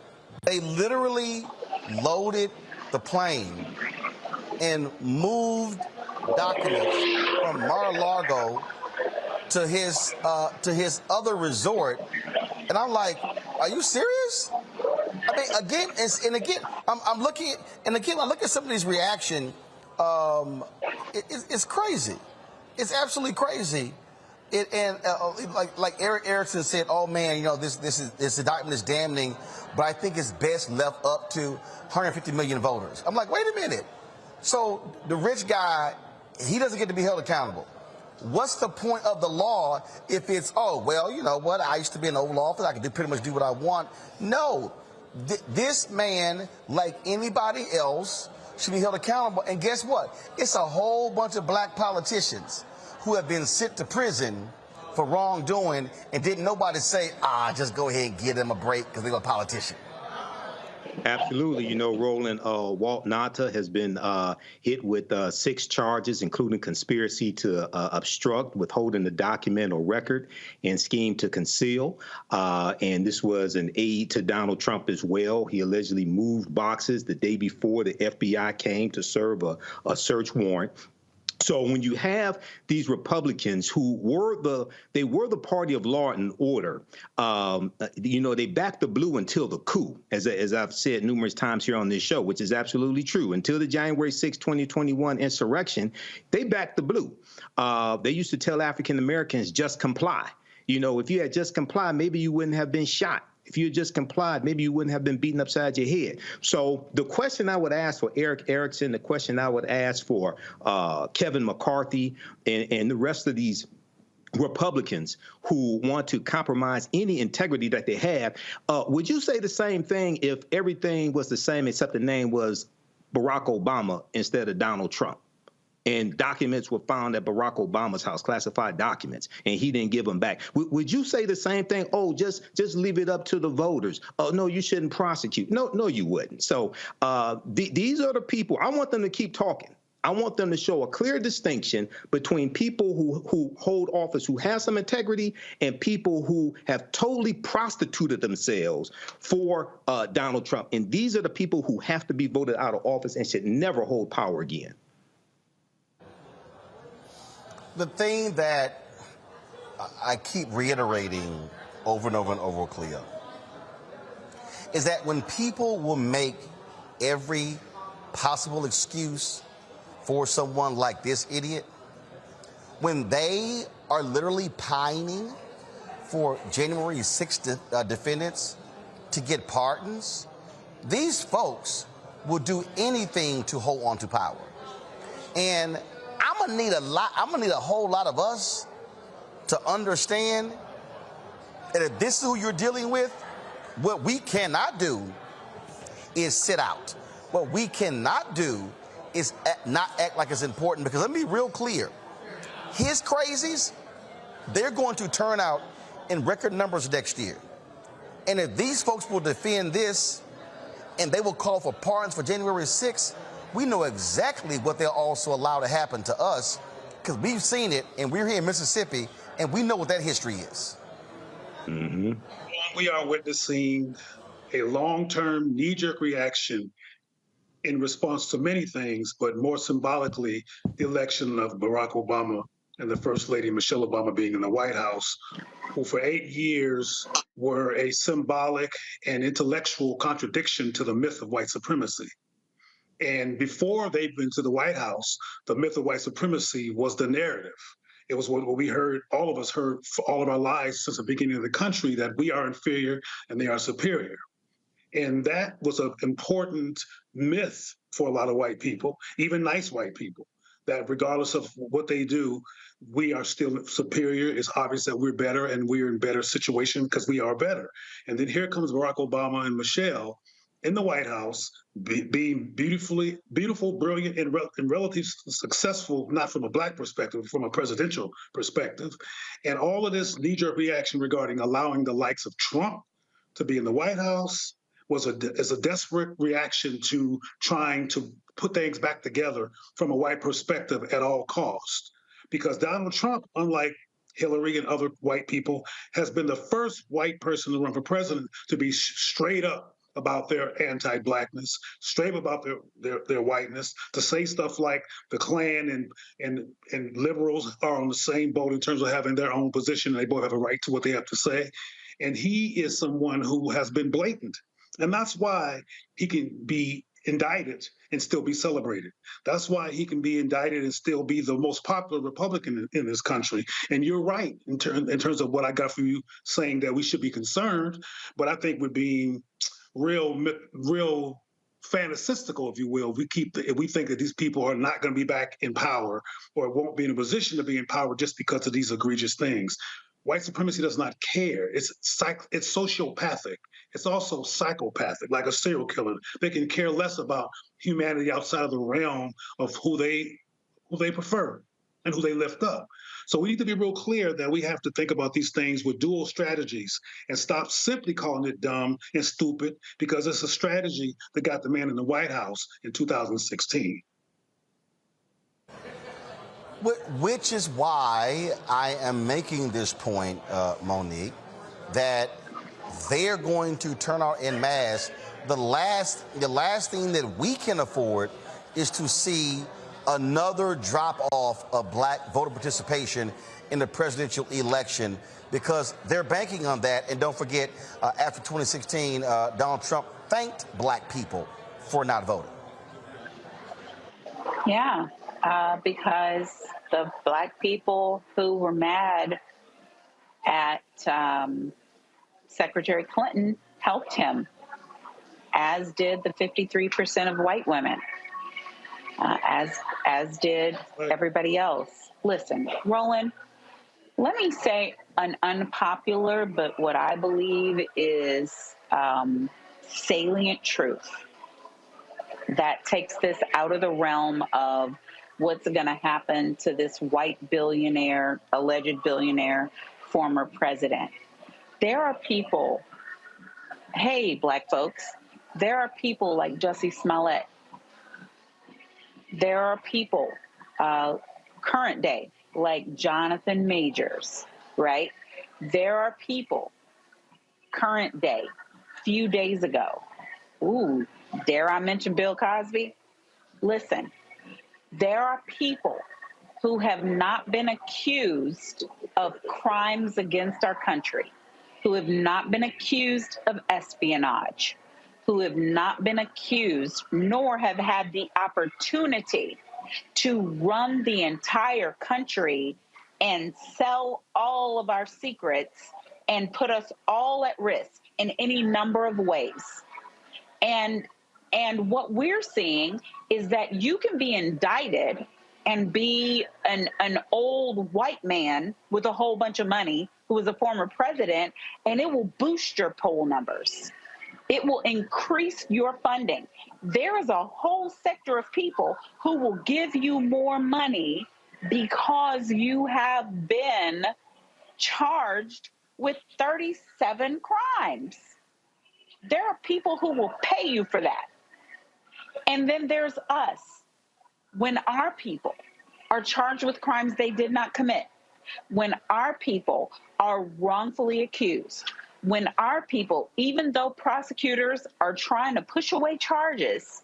they literally loaded the plane and moved documents from Mar-a-Lago to his other resort, and I'm like, are you serious? I mean, again, I'm looking at, and again, I look at some of these reaction. It's crazy. It's absolutely crazy. Like Eric Erickson said, oh man, you know, this indictment is damning, but I think it's best left up to 150 million voters. I'm like, wait a minute. So the rich guy, he doesn't get to be held accountable. What's the point of the law if it's, oh, well, you know what, I used to be in the Oval Office, I can pretty much do what I want. No, this man, like anybody else, should be held accountable. And guess what? It's a whole bunch of black politicians who have been sent to prison for wrongdoing, and didn't nobody say, just go ahead and give them a break because they're a politician. Absolutely. You know, Roland, Walt Nata has been hit with 6 charges, including conspiracy to obstruct, withholding the document or record, and scheme to conceal. And this was an aide to Donald Trump as well. He allegedly moved boxes the day before the FBI came to serve a search warrant. So when you have these Republicans who were the party of law and order, you know, they backed the blue until the coup, as I've said numerous times here on this show, which is absolutely true. Until the January 6, 2021 insurrection, they backed the blue. They used to tell African Americans, just comply. You know, if you had just complied, maybe you wouldn't have been shot. If you had just complied, maybe you wouldn't have been beaten upside your head. So the question I would ask for Eric Erickson, the question I would ask for Kevin McCarthy and the rest of these Republicans who want to compromise any integrity that they have, would you say the same thing if everything was the same except the name was Barack Obama instead of Donald Trump? And documents were found at Barack Obama's house, classified documents, and he didn't give them back. Would you say the same thing? Oh, just leave it up to the voters. Oh, no, you shouldn't prosecute. No, you wouldn't. So these are the people. I want them to keep talking. I want them to show a clear distinction between people who hold office, who have some integrity, and people who have totally prostituted themselves for Donald Trump. And these are the people who have to be voted out of office and should never hold power again. The thing that I keep reiterating over and over and over, Cleo, is that when people will make every possible excuse for someone like this idiot, when they are literally pining for January 6th defendants to get pardons, these folks will do anything to hold on to power. And I'm gonna need a whole lot of us to understand that if this is who you're dealing with, what we cannot do is sit out. What we cannot do is not act like it's important, because let me be real clear. his crazies, they're going to turn out in record numbers next year. And if these folks will defend this and they will call for pardons for January 6th, we know exactly what they'll also allow to happen to us, because we've seen it, and we're here in Mississippi, and we know what that history is. Mm-hmm. We are witnessing a long-term knee-jerk reaction in response to many things, but more symbolically, the election of Barack Obama and the First Lady Michelle Obama being in the White House, who for 8 years were a symbolic and intellectual contradiction to the myth of white supremacy. And before they've been to the White House, the myth of white supremacy was the narrative. It was what we heard, all of us heard for all of our lives since the beginning of the country, that we are inferior and they are superior. And that was an important myth for a lot of white people, even nice white people, that regardless of what they do, we are still superior. It's obvious that we're better and we're in better situation because we are better. And then here comes Barack Obama and Michelle in the White House, being beautiful, brilliant, and relatively successful, not from a Black perspective, from a presidential perspective. And all of this knee-jerk reaction regarding allowing the likes of Trump to be in the White House is a desperate reaction to trying to put things back together from a white perspective at all costs. Because Donald Trump, unlike Hillary and other white people, has been the first white person to run for president to be straight up about their anti-Blackness, straight about their whiteness, to say stuff like the Klan and liberals are on the same boat in terms of having their own position, and they both have a right to what they have to say. And he is someone who has been blatant. And that's why he can be indicted and still be celebrated. That's why he can be indicted and still be the most popular Republican in this country. And you're right in terms of what I got from you saying that we should be concerned, but I think we're being real fantasistical, if you will. If we think that these people are not going to be back in power or won't be in a position to be in power just because of these egregious things. White supremacy does not care. It's sociopathic. It's also psychopathic, like a serial killer. They can care less about humanity outside of the realm of who they prefer and who they lift up. So we need to be real clear that we have to think about these things with dual strategies and stop simply calling it dumb and stupid, because it's a strategy that got the man in the White House in 2016. Which is why I am making this point, Monique, that they're going to turn out en masse. The last thing that we can afford is to see another drop-off of Black voter participation in the presidential election, because they're banking on that. And don't forget, after 2016, Donald Trump thanked Black people for not voting. Yeah, because the Black people who were mad at Secretary Clinton helped him, as did the 53% of white women, as did everybody else. Listen, Roland, let me say an unpopular, but what I believe is salient truth that takes this out of the realm of what's going to happen to this white billionaire, alleged billionaire, former president. There are people, hey, Black folks, there are people like Jussie Smollett. There are people, current day, like Jonathan Majors, right? There are people, current day, few days ago. Ooh, dare I mention Bill Cosby? Listen, there are people who have not been accused of crimes against our country, who have not been accused of espionage, who have not been accused nor have had the opportunity to run the entire country and sell all of our secrets and put us all at risk in any number of ways. And what we're seeing is that you can be indicted and be an old white man with a whole bunch of money who was a former president, and it will boost your poll numbers. It will increase your funding. There is a whole sector of people who will give you more money because you have been charged with 37 crimes. There are people who will pay you for that. And then there's us. When our people are charged with crimes they did not commit, when our people are wrongfully accused, when our people, even though prosecutors are trying to push away charges,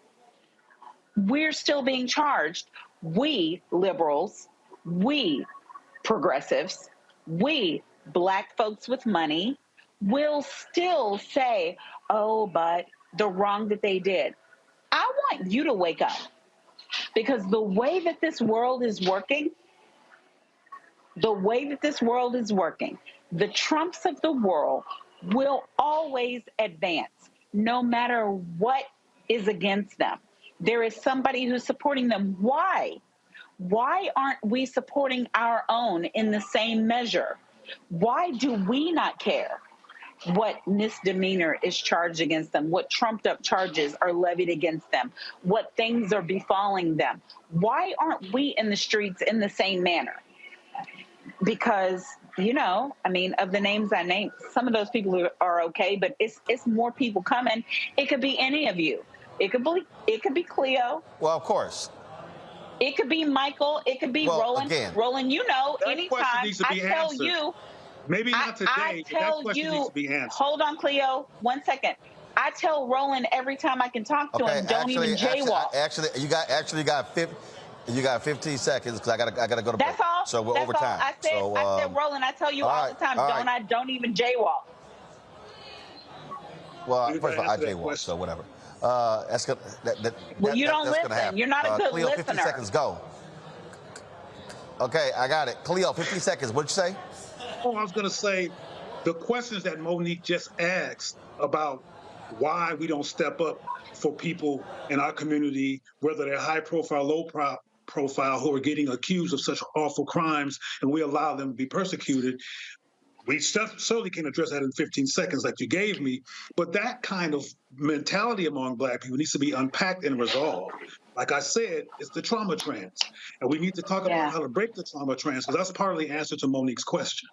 we're still being charged. We liberals, we progressives, we Black folks with money will still say, oh, but the wrong that they did. I want you to wake up, because the way that this world is working, the Trumps of the world will always advance, no matter what is against them. There is somebody who's supporting them. Why? Why aren't we supporting our own in the same measure? Why do we not care what misdemeanor is charged against them, what trumped up charges are levied against them, what things are befalling them? Why aren't we in the streets in the same manner? Because, you know, I mean, of the names I named, some of those people are okay, but it's more people coming. It could be any of you. It could be Cleo. Well, of course. It could be Michael. It could be Roland. Again, Roland, you know, that anytime question needs to be I tell answered. you. Maybe not today, but that question needs to be answered. Hold on, Cleo. 1 second. I tell Roland every time I can talk to him, don't even jaywalk. You got 15 seconds because I gotta go to break. That's all. So we're over time. I said, Roland, I tell you all the time, don't even jaywalk. Well, first of all, I jaywalk, so whatever. That's good. You don't listen. Happen. You're not a good Cleo, listener. 50 seconds, go. Okay, I got it. Cleo, 50 seconds. What'd you say? Oh, I was going to say the questions that Monique just asked about why we don't step up for people in our community, whether they're high profile, low profile, who are getting accused of such awful crimes, and we allow them to be persecuted. We certainly can address that in 15 seconds like you gave me, but that kind of mentality among Black people needs to be unpacked and resolved. Like I said, it's the trauma trends, and we need to talk about how to break the trauma trends, because that's part of the answer to Monique's question.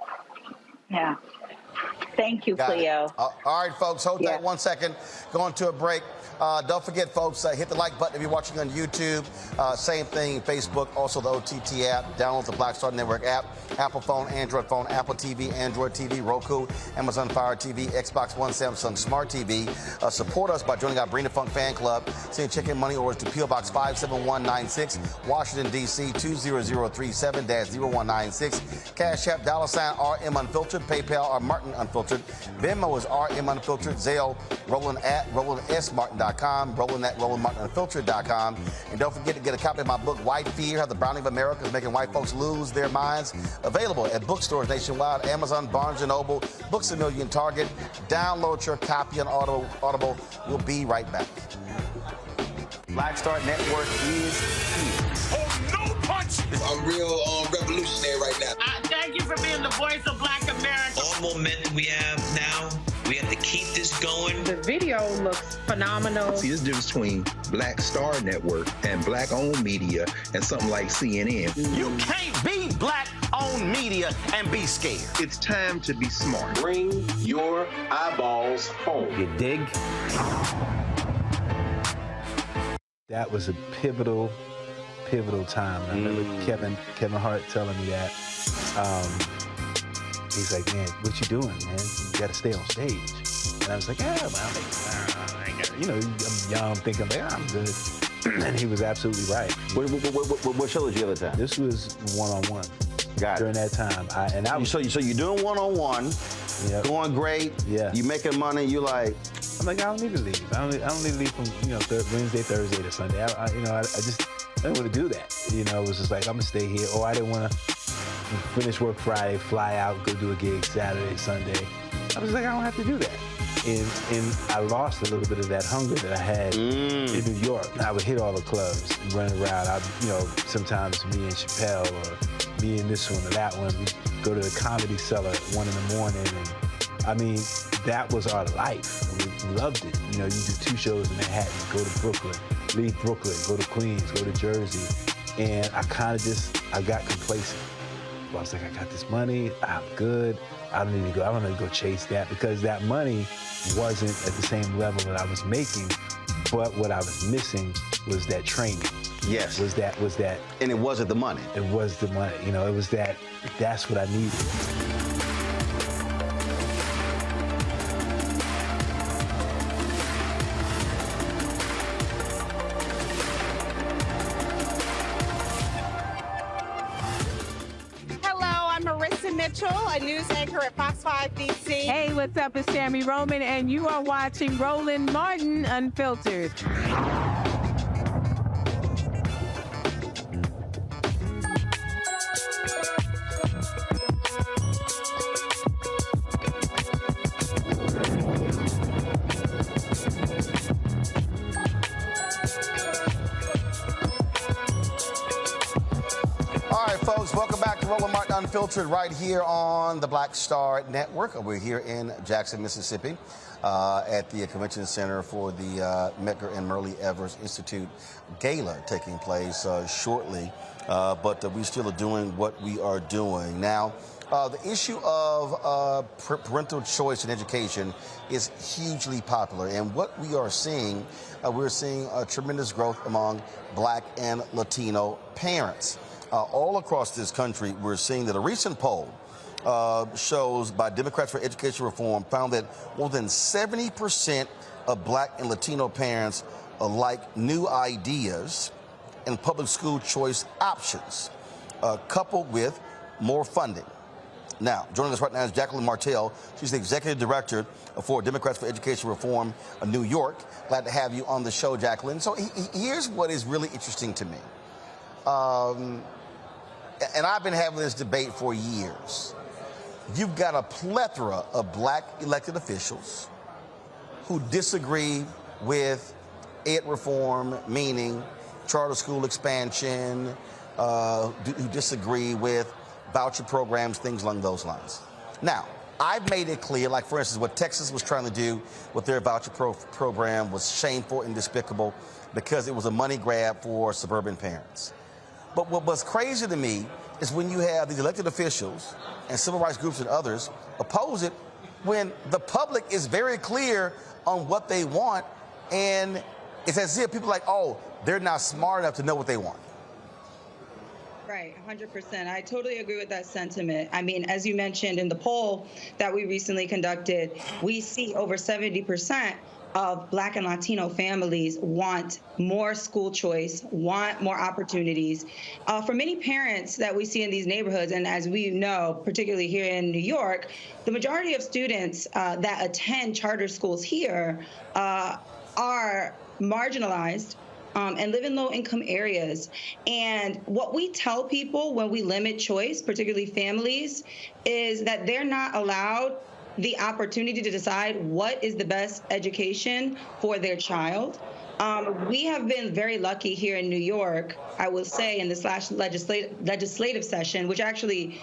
Yeah. Thank you, Cleo. All right, folks, hold that 1 second. Going to a break. Don't forget, folks, hit the like button if you're watching on YouTube. Same thing, Facebook, also the OTT app. Download the Black Star Network app. Apple phone, Android phone, Apple TV, Android TV, Roku, Amazon Fire TV, Xbox One, Samsung Smart TV. Support us by joining our Bring the Funk fan club. Send chicken money orders to P.O. Box 57196, Washington, D.C. 20037-0196. Cash App, $RM Unfiltered. PayPal, R Martin Unfiltered. Venmo is RM Unfiltered. Zelle, Roland at RolandSMartin.com. Roland at RolandMartinUnfiltered.com. And don't forget to get a copy of my book, White Fear, How the Browning of America is Making White Folks Lose Their Minds. Available at bookstores nationwide, Amazon, Barnes & Noble, Books A Million, Target. Download your copy on Audible. We'll be right back. Black Star Network is here. Oh, no punch! I'm real revolutionary right now. Thank you for being the voice of Black America. All momentum we have now, we have to keep this going. The video looks phenomenal. See, there's a difference between Black Star Network and Black-owned media and something like CNN. You can't be Black-owned media and be scared. It's time to be smart. Bring your eyeballs home. You dig? That was a pivotal time. I remember Kevin Hart telling me that. He's like, man, what you doing, man? You got to stay on stage. And I was like, yeah, well, you know, I'm young, thinking, like, I'm good. And he was absolutely right. What show was you at the time? This was one-on-one. Got it. During that time. So you're doing one-on-one, going great, you making money, you like... I'm like, I don't need to leave. I don't need to leave from, Wednesday, Thursday to Sunday. I didn't want to do that. It was just like, I'm going to stay here. Or I didn't want to finish work Friday, fly out, go do a gig Saturday, Sunday. I was like, I don't have to do that. And I lost a little bit of that hunger that I had in New York. I would hit all the clubs, run around. Sometimes me and Chappelle or me and this one or that one, we'd go to the Comedy Cellar at 1 in the morning. And that was our life. We loved it. You do 2 shows in Manhattan, go to Brooklyn, leave Brooklyn, go to Queens, go to Jersey. And I got complacent. I was like, I got this money, I'm good. I don't need to go chase that, because that money wasn't at the same level that I was making, but what I was missing was that training. Yes. Was that. And it wasn't the money. It was the money, it was that's what I needed. Mitchell, a news anchor at Fox 5 DC. Hey, what's up? It's Tammy Roman, and you are watching Roland Martin Unfiltered. Folks, welcome back to Roland Martin Unfiltered right here on the Black Star Network. We're here in Jackson, Mississippi at the Convention Center for the Medgar and Myrlie Evers Institute Gala taking place shortly, but we still are doing what we are doing. Now, the issue of parental choice in education is hugely popular, and what we are seeing, we're seeing a tremendous growth among Black and Latino parents. All across this country, we're seeing that a recent poll shows by Democrats for Education Reform found that more than 70% of Black and Latino parents like new ideas and public school choice options, coupled with more funding. Now, joining us right now is Jacqueline Martell. She's the Executive Director for Democrats for Education Reform of New York. Glad to have you on the show, Jacqueline. So here's what is really interesting to me. And I've been having this debate for years. You've got a plethora of Black elected officials who disagree with ed reform, meaning charter school expansion, who disagree with voucher programs, things along those lines. Now, I've made it clear, like, for instance, what Texas was trying to do with their voucher program was shameful and despicable because it was a money grab for suburban parents. But what's crazy to me is when you have these elected officials and civil rights groups and others oppose it when the public is very clear on what they want, and it's as if people are like, oh, they're not smart enough to know what they want. Right, 100%. I totally agree with that sentiment. I mean, as you mentioned in the poll that we recently conducted, we see over 70% of Black and Latino families want more school choice, want more opportunities. For many parents that we see in these neighborhoods, and as we know, particularly here in New York, the majority of students that attend charter schools here are marginalized and live in low-income areas. And what we tell people when we limit choice, particularly families, is that they're not allowed the opportunity to decide what is the best education for their child. We have been very lucky here in New York, I will say, in this last legislative session, which actually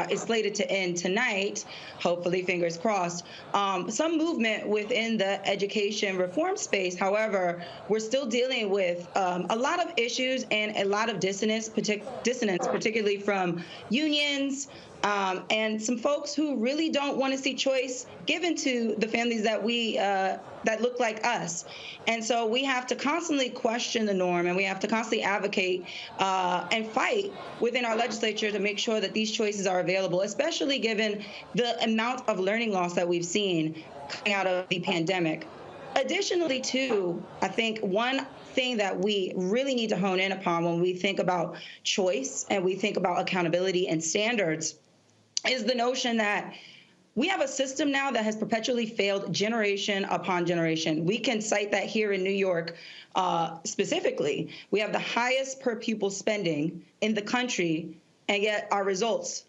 is slated to end tonight, hopefully, fingers crossed, some movement within the education reform space. However, we're still dealing with a lot of issues and a lot of dissonance, particularly from unions, and some folks who really don't want to see choice given to the families that that look like us. And so we have to constantly question the norm, and we have to constantly advocate and fight within our legislature to make sure that these choices are available, especially given the amount of learning loss that we've seen coming out of the pandemic. Additionally, too, I think one thing that we really need to hone in upon when we think about choice and we think about accountability and standards is the notion that we have a system now that has perpetually failed generation upon generation. We can cite that here in New York specifically. We have the highest per pupil spending in the country, and yet our results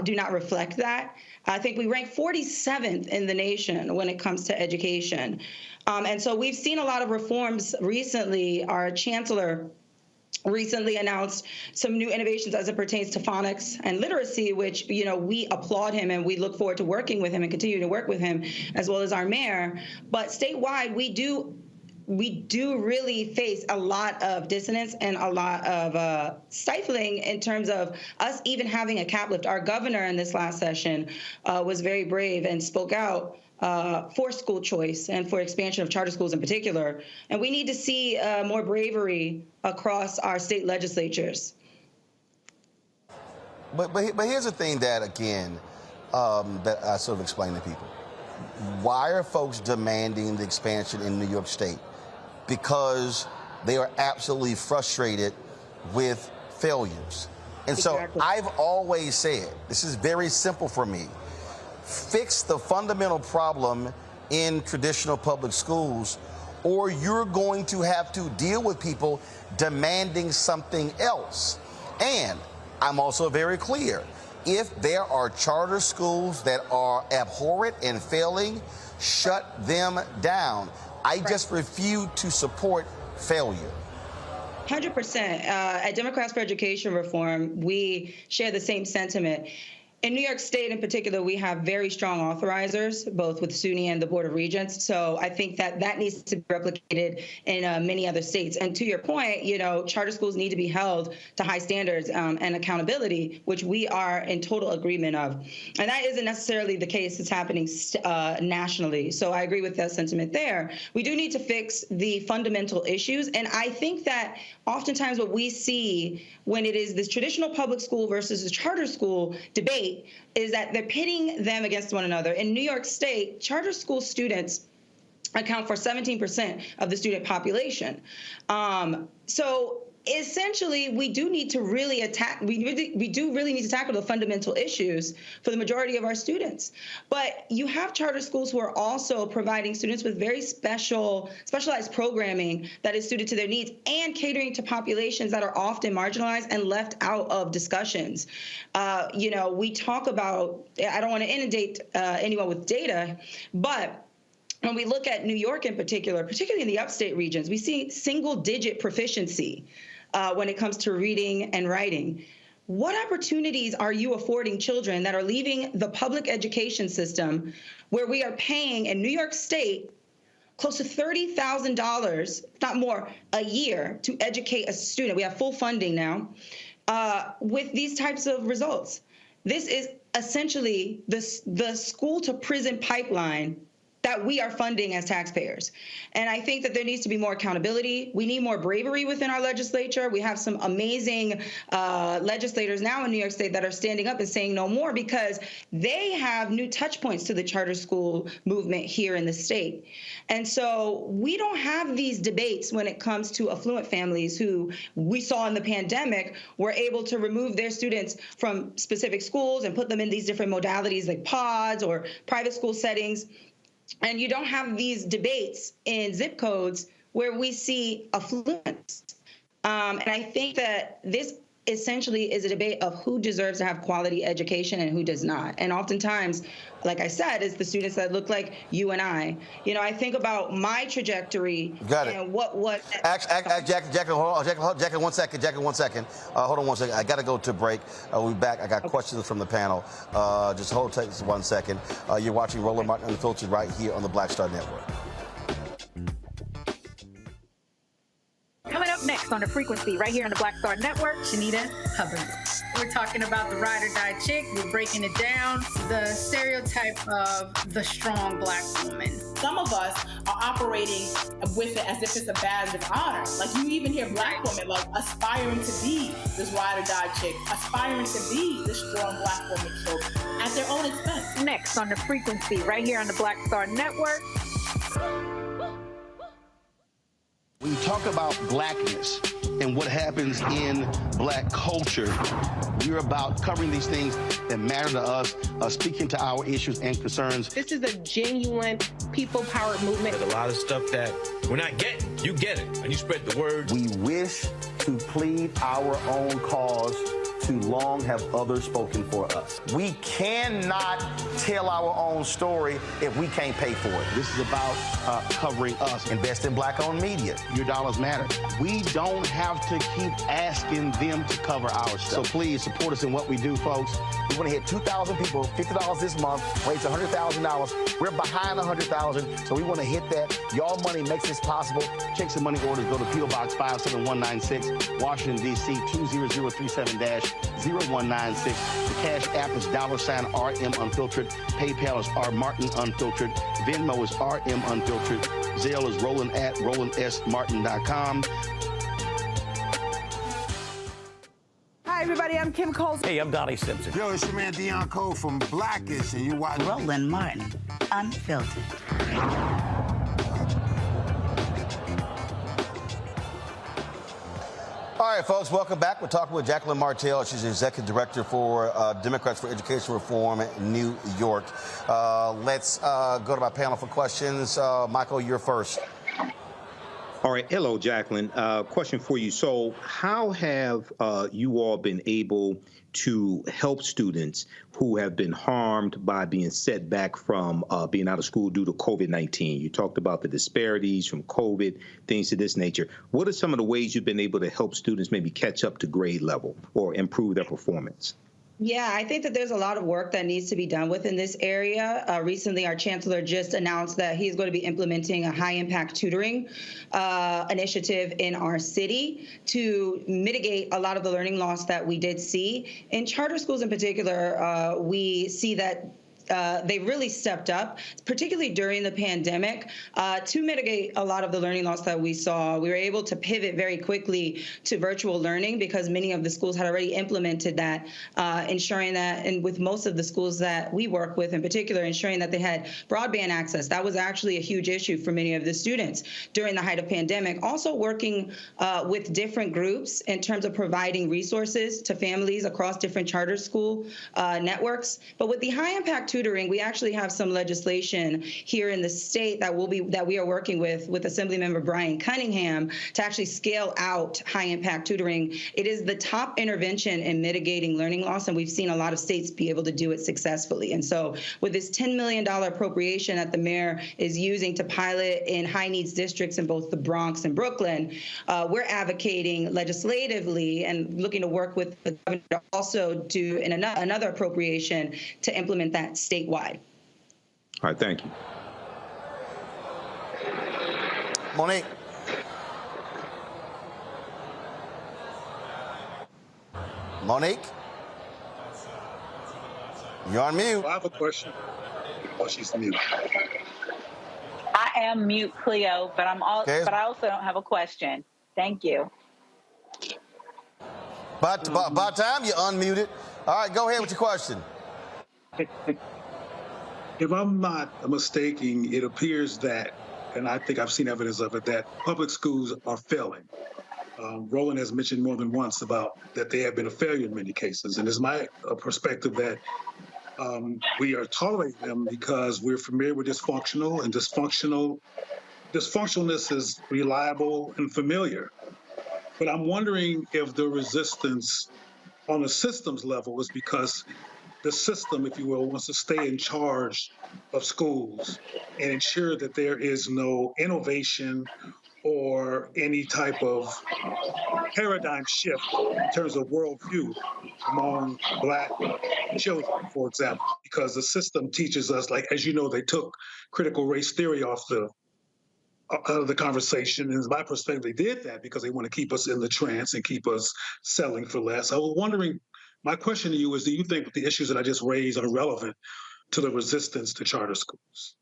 do not reflect that. I think we rank 47th in the nation when it comes to education. And so we've seen a lot of reforms recently. Our chancellor recently announced some new innovations as it pertains to phonics and literacy, which, we applaud him and we look forward to working with him and continue to work with him, as well as our mayor. But statewide, we do we do really face a lot of dissonance and a lot of stifling in terms of us even having a cap lift. Our governor in this last session was very brave and spoke out for school choice and for expansion of charter schools in particular. And we need to see more bravery across our state legislatures. But here's the thing that, again, that I sort of explain to people. Why are folks demanding the expansion in New York State? Because they are absolutely frustrated with failures. And so I've always said, this is very simple for me, fix the fundamental problem in traditional public schools, or you're going to have to deal with people demanding something else. And I'm also very clear, if there are charter schools that are abhorrent and failing, shut them down. I just refuse to support failure. 100%. At Democrats for Education Reform, we share the same sentiment. In New York State in particular, we have very strong authorizers, both with SUNY and the Board of Regents. So I think that that needs to be replicated in many other states. And to your point, you know, charter schools need to be held to high standards and accountability, which we are in total agreement of. And that isn't necessarily the case that's happening nationally. So I agree with that sentiment there. We do need to fix the fundamental issues. And I think that oftentimes what we see when it is this traditional public school versus the charter school debate is that they're pitting them against one another. In New York State, charter school students account for 17% of the student population. So essentially, we do need to really we do really need to tackle the fundamental issues for the majority of our students. But you have charter schools who are also providing students with very specialized programming that is suited to their needs and catering to populations that are often marginalized and left out of discussions. You know, we talk about, I don't want to inundate anyone with data, but when we look at New York in particular, particularly in the upstate regions, we see single-digit proficiency when it comes to reading and writing. What opportunities are you affording children that are leaving the public education system where we are paying in New York State close to $30,000, if not more, a year to educate a student? We have full funding now with these types of results. This is essentially the school-to-prison pipeline that we are funding as taxpayers. And I think that there needs to be more accountability. We need more bravery within our legislature. We have some amazing legislators now in New York State that are standing up and saying no more because they have new touch points to the charter school movement here in the state. And so we don't have these debates when it comes to affluent families who we saw in the pandemic were able to remove their students from specific schools and put them in these different modalities like pods or private school settings. And you don't have these debates in zip codes where we see affluence. And I think that this essentially is a debate of who deserves to have quality education and who does not. And oftentimes, like I said, it's the students that look like you and I. You know, I think about my trajectory. Got it. And what Jacqueline, hold on. Jacqueline, 1 second. Jacqueline, 1 second. Hold on 1 second. I got to go to break. We'll be back. I got questions from the panel. Just hold tight 1 second. You're watching Roland Martin Unfiltered right here on the Black Star Network. Coming up next on The Frequency, right here on the Black Star Network, Shanita Hubbard. We're talking about the ride or die chick. We're breaking it down. The stereotype of the strong Black woman. Some of us are operating with it as if it's a badge of honor. Like you even hear Black women like aspiring to be this ride or die chick, aspiring to be this strong Black woman at their own expense. Next on The Frequency, right here on the Black Star Network. When you talk about blackness and what happens in Black culture, we're about covering these things that matter to us, speaking to our issues and concerns. This is a genuine people-powered movement. There's a lot of stuff that we're not getting. You get it, and you spread the word. We wish to plead our own cause too long have others spoken for us. We cannot tell our own story if we can't pay for it. This is about covering us. Invest in Black-owned media. Your dollars matter. We don't have to keep asking them to cover our stuff. So please support us in what we do, folks. We want to hit 2,000 people, $50 this month, raise $100,000. We're behind $100,000, so we want to hit that. Y'all money makes this possible. Checks and money orders go to P.O. Box 57196, Washington, D.C. 20037-0196. The Cash App is $RM Unfiltered. PayPal is R Martin Unfiltered. Venmo is RM Unfiltered. Zelle is Roland at RolandSMartin.com. Hi, everybody. I'm Kim Coles. Hey, I'm Donnie Simpson. Yo, it's your man Deion Cole from Blackish, and you watch Roland Martin Unfiltered. All right, folks, welcome back. We're talking with Jacqueline Martell. She's the Executive Director for Democrats for Education Reform in New York. Let's go to my panel for questions. Michael, you're first. All right. Hello, Jacqueline. Question for you. So how have you all been able to help students who have been harmed by being set back from being out of school due to COVID-19? You talked about the disparities from COVID, things of this nature. What are some of the ways you've been able to help students maybe catch up to grade level or improve their performance? Yeah, I think that there's a lot of work that needs to be done within this area. Recently, our chancellor just announced that he's going to be implementing a high-impact tutoring initiative in our city to mitigate a lot of the learning loss that we did see. In charter schools in particular, we see that they really stepped up, particularly during the pandemic, to mitigate a lot of the learning loss that we saw. We were able to pivot very quickly to virtual learning because many of the schools had already implemented that, ensuring that, and with most of the schools that we work with in particular, ensuring that they had broadband access. That was actually a huge issue for many of the students during the height of pandemic. Also working with different groups in terms of providing resources to families across different charter school networks. But with the high impact tutoring, we actually have some legislation here in the state that we are working with Assemblymember Brian Cunningham to actually scale out high impact tutoring. It is the top intervention in mitigating learning loss, and we've seen a lot of states be able to do it successfully. And so with this $10 million appropriation that the mayor is using to pilot in high needs districts in both the Bronx and Brooklyn, we're advocating legislatively and looking to work with the governor to also do another appropriation to implement that statewide. All right, thank you. Monique. Monique? You're on mute. I have a question. Oh, she's mute. I am mute, Cleo, but I also don't have a question. Thank you. By time you unmuted. All right, go ahead with your question. If I'm not mistaken, it appears that, and I think I've seen evidence of it, that public schools are failing. Roland has mentioned more than once about that they have been a failure in many cases. And it's my perspective that we are tolerating them because we're familiar with dysfunctional, and dysfunctionalness is reliable and familiar. But I'm wondering if the resistance on the systems level is because the system, if you will, wants to stay in charge of schools and ensure that there is no innovation or any type of paradigm shift in terms of worldview among Black children, for example, because the system teaches us, like, as you know, they took critical race theory off the conversation. And my perspective, they did that because they want to keep us in the trance and keep us selling for less. I was wondering, my question to you is, do you think the issues that I just raised are relevant to the resistance to charter schools?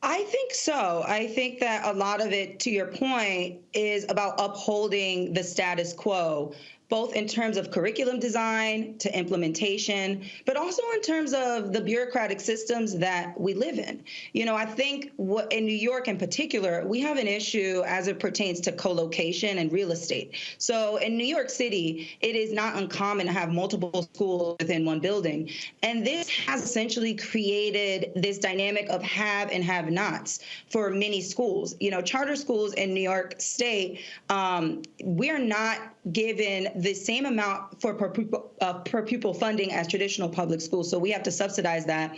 I think so. I think that a lot of it, to your point, is about upholding the status quo, both in terms of curriculum design to implementation, but also in terms of the bureaucratic systems that we live in. You know, I think in New York in particular, we have an issue as it pertains to co-location and real estate. So in New York City, it is not uncommon to have multiple schools within one building. And this has essentially created this dynamic of have and have nots for many schools. You know, charter schools in New York State, we are not given get the same amount for per pupil funding as traditional public schools. So we have to subsidize that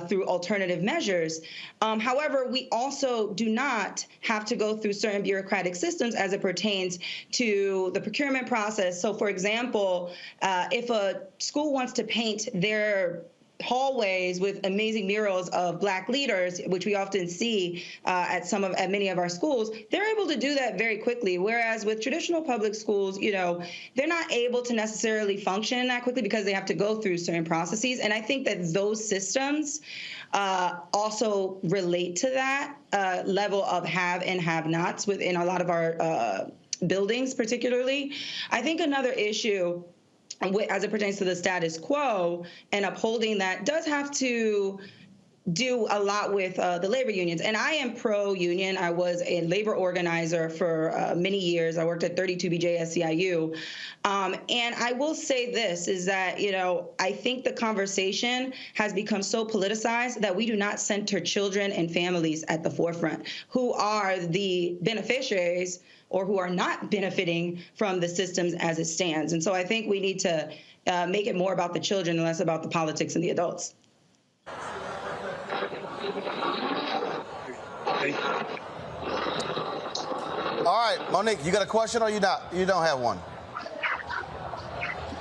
through alternative measures. However, we also do not have to go through certain bureaucratic systems as it pertains to the procurement process. So, for example, if a school wants to paint their hallways with amazing murals of Black leaders, which we often see at many of our schools, they're able to do that very quickly. Whereas with traditional public schools, they're not able to necessarily function that quickly because they have to go through certain processes. And I think that those systems also relate to that level of have and have-nots within a lot of our buildings, particularly. I think another issue as it pertains to the status quo and upholding that does have to do a lot with the labor unions. And I am pro-union. I was a labor organizer for many years. I worked at 32BJ SEIU. And I will say this, is that, I think the conversation has become so politicized that we do not center children and families at the forefront, who are the beneficiaries or who are not benefiting from the systems as it stands. And so I think we need to make it more about the children and less about the politics and the adults. All right, Monique, you got a question or you don't have one?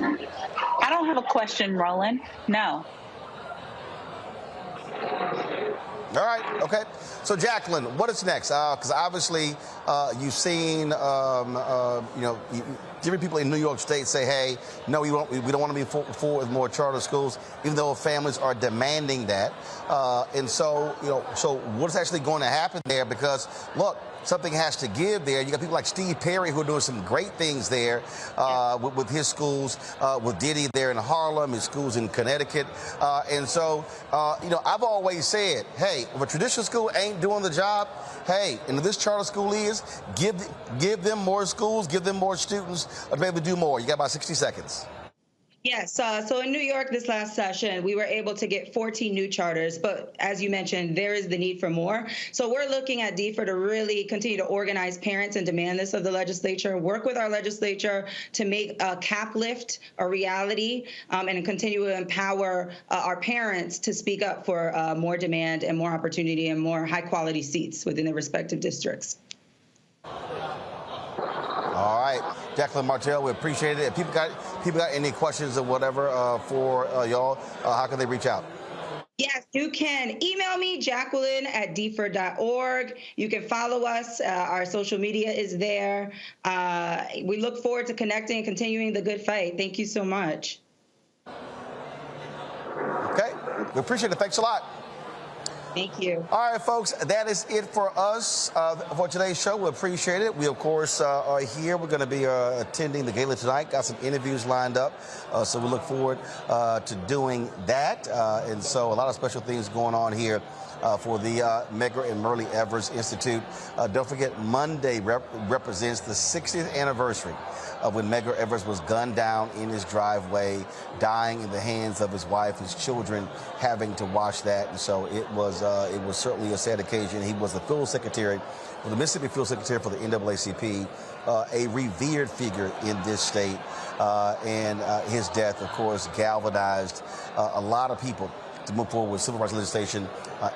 I don't have a question, Roland. No. All right. Okay. So, Jacqueline, what is next? Because obviously, you've seen, different people in New York State say, "Hey, no, we don't want to be forward with more charter schools," even though families are demanding that. And so, so what's actually going to happen there? Because look, something has to give there. You got people like Steve Perry who are doing some great things there with his schools, with Diddy there in Harlem, his schools in Connecticut. And so, I've always said, hey, if a traditional school ain't doing the job, hey, and if this charter school is, give them more schools, give them more students to be able to do more. You got about 60 seconds. Yes. So in New York this last session, we were able to get 14 new charters. But as you mentioned, there is the need for more. So we're looking at DFER to really continue to organize parents and demand this of the legislature, work with our legislature to make a cap lift a reality, and continue to empower our parents to speak up for more demand and more opportunity and more high quality seats within their respective districts. All right, Jacqueline Martell, we appreciate it. If people got any questions or whatever for y'all, how can they reach out? Yes, you can email me, Jacqueline@dfer.org. You can follow us. Our social media is there. We look forward to connecting and continuing the good fight. Thank you so much. Okay, we appreciate it. Thanks a lot. Thank you. All right, folks, that is it for us for today's show. We appreciate it. We, of course, are here. We're going to be attending the Gala tonight. Got some interviews lined up, so we look forward to doing that. And so a lot of special things going on here for the Medgar and Myrlie Evers Institute. Don't forget, Monday represents the 60th anniversary of when Medgar Evers was gunned down in his driveway, dying in the hands of his wife, his children having to watch that. And so it was certainly a sad occasion. He was the field secretary, the Mississippi field secretary for the NAACP, a revered figure in this state. And his death, of course, galvanized a lot of people to move forward with civil rights legislation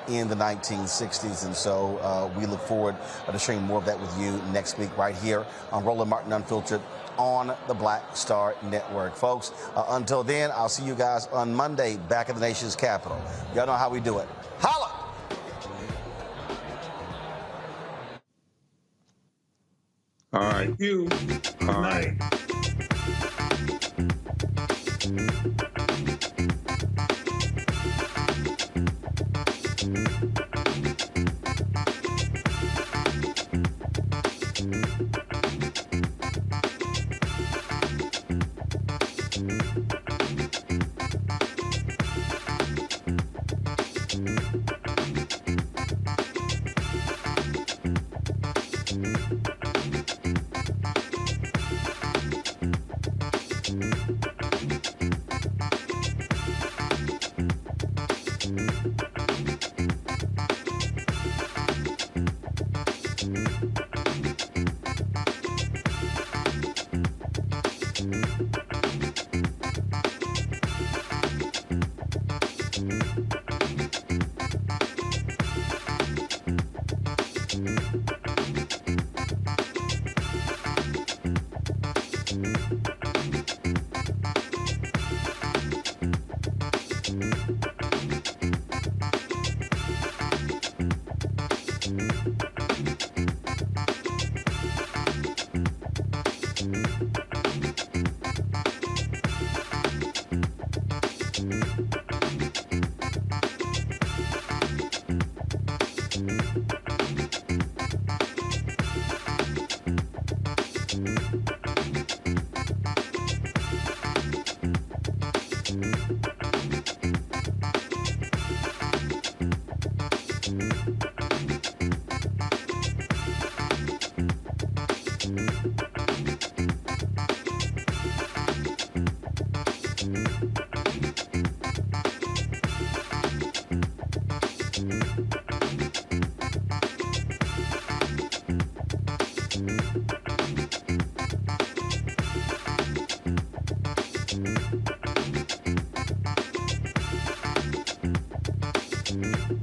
in the 1960s. And so we look forward to sharing more of that with you next week right here on Roland Martin Unfiltered on the Black Star Network. Folks, until then, I'll see you guys on Monday back at the nation's capital. Y'all know how we do it. Holla! All right. You. All right. Thank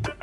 you.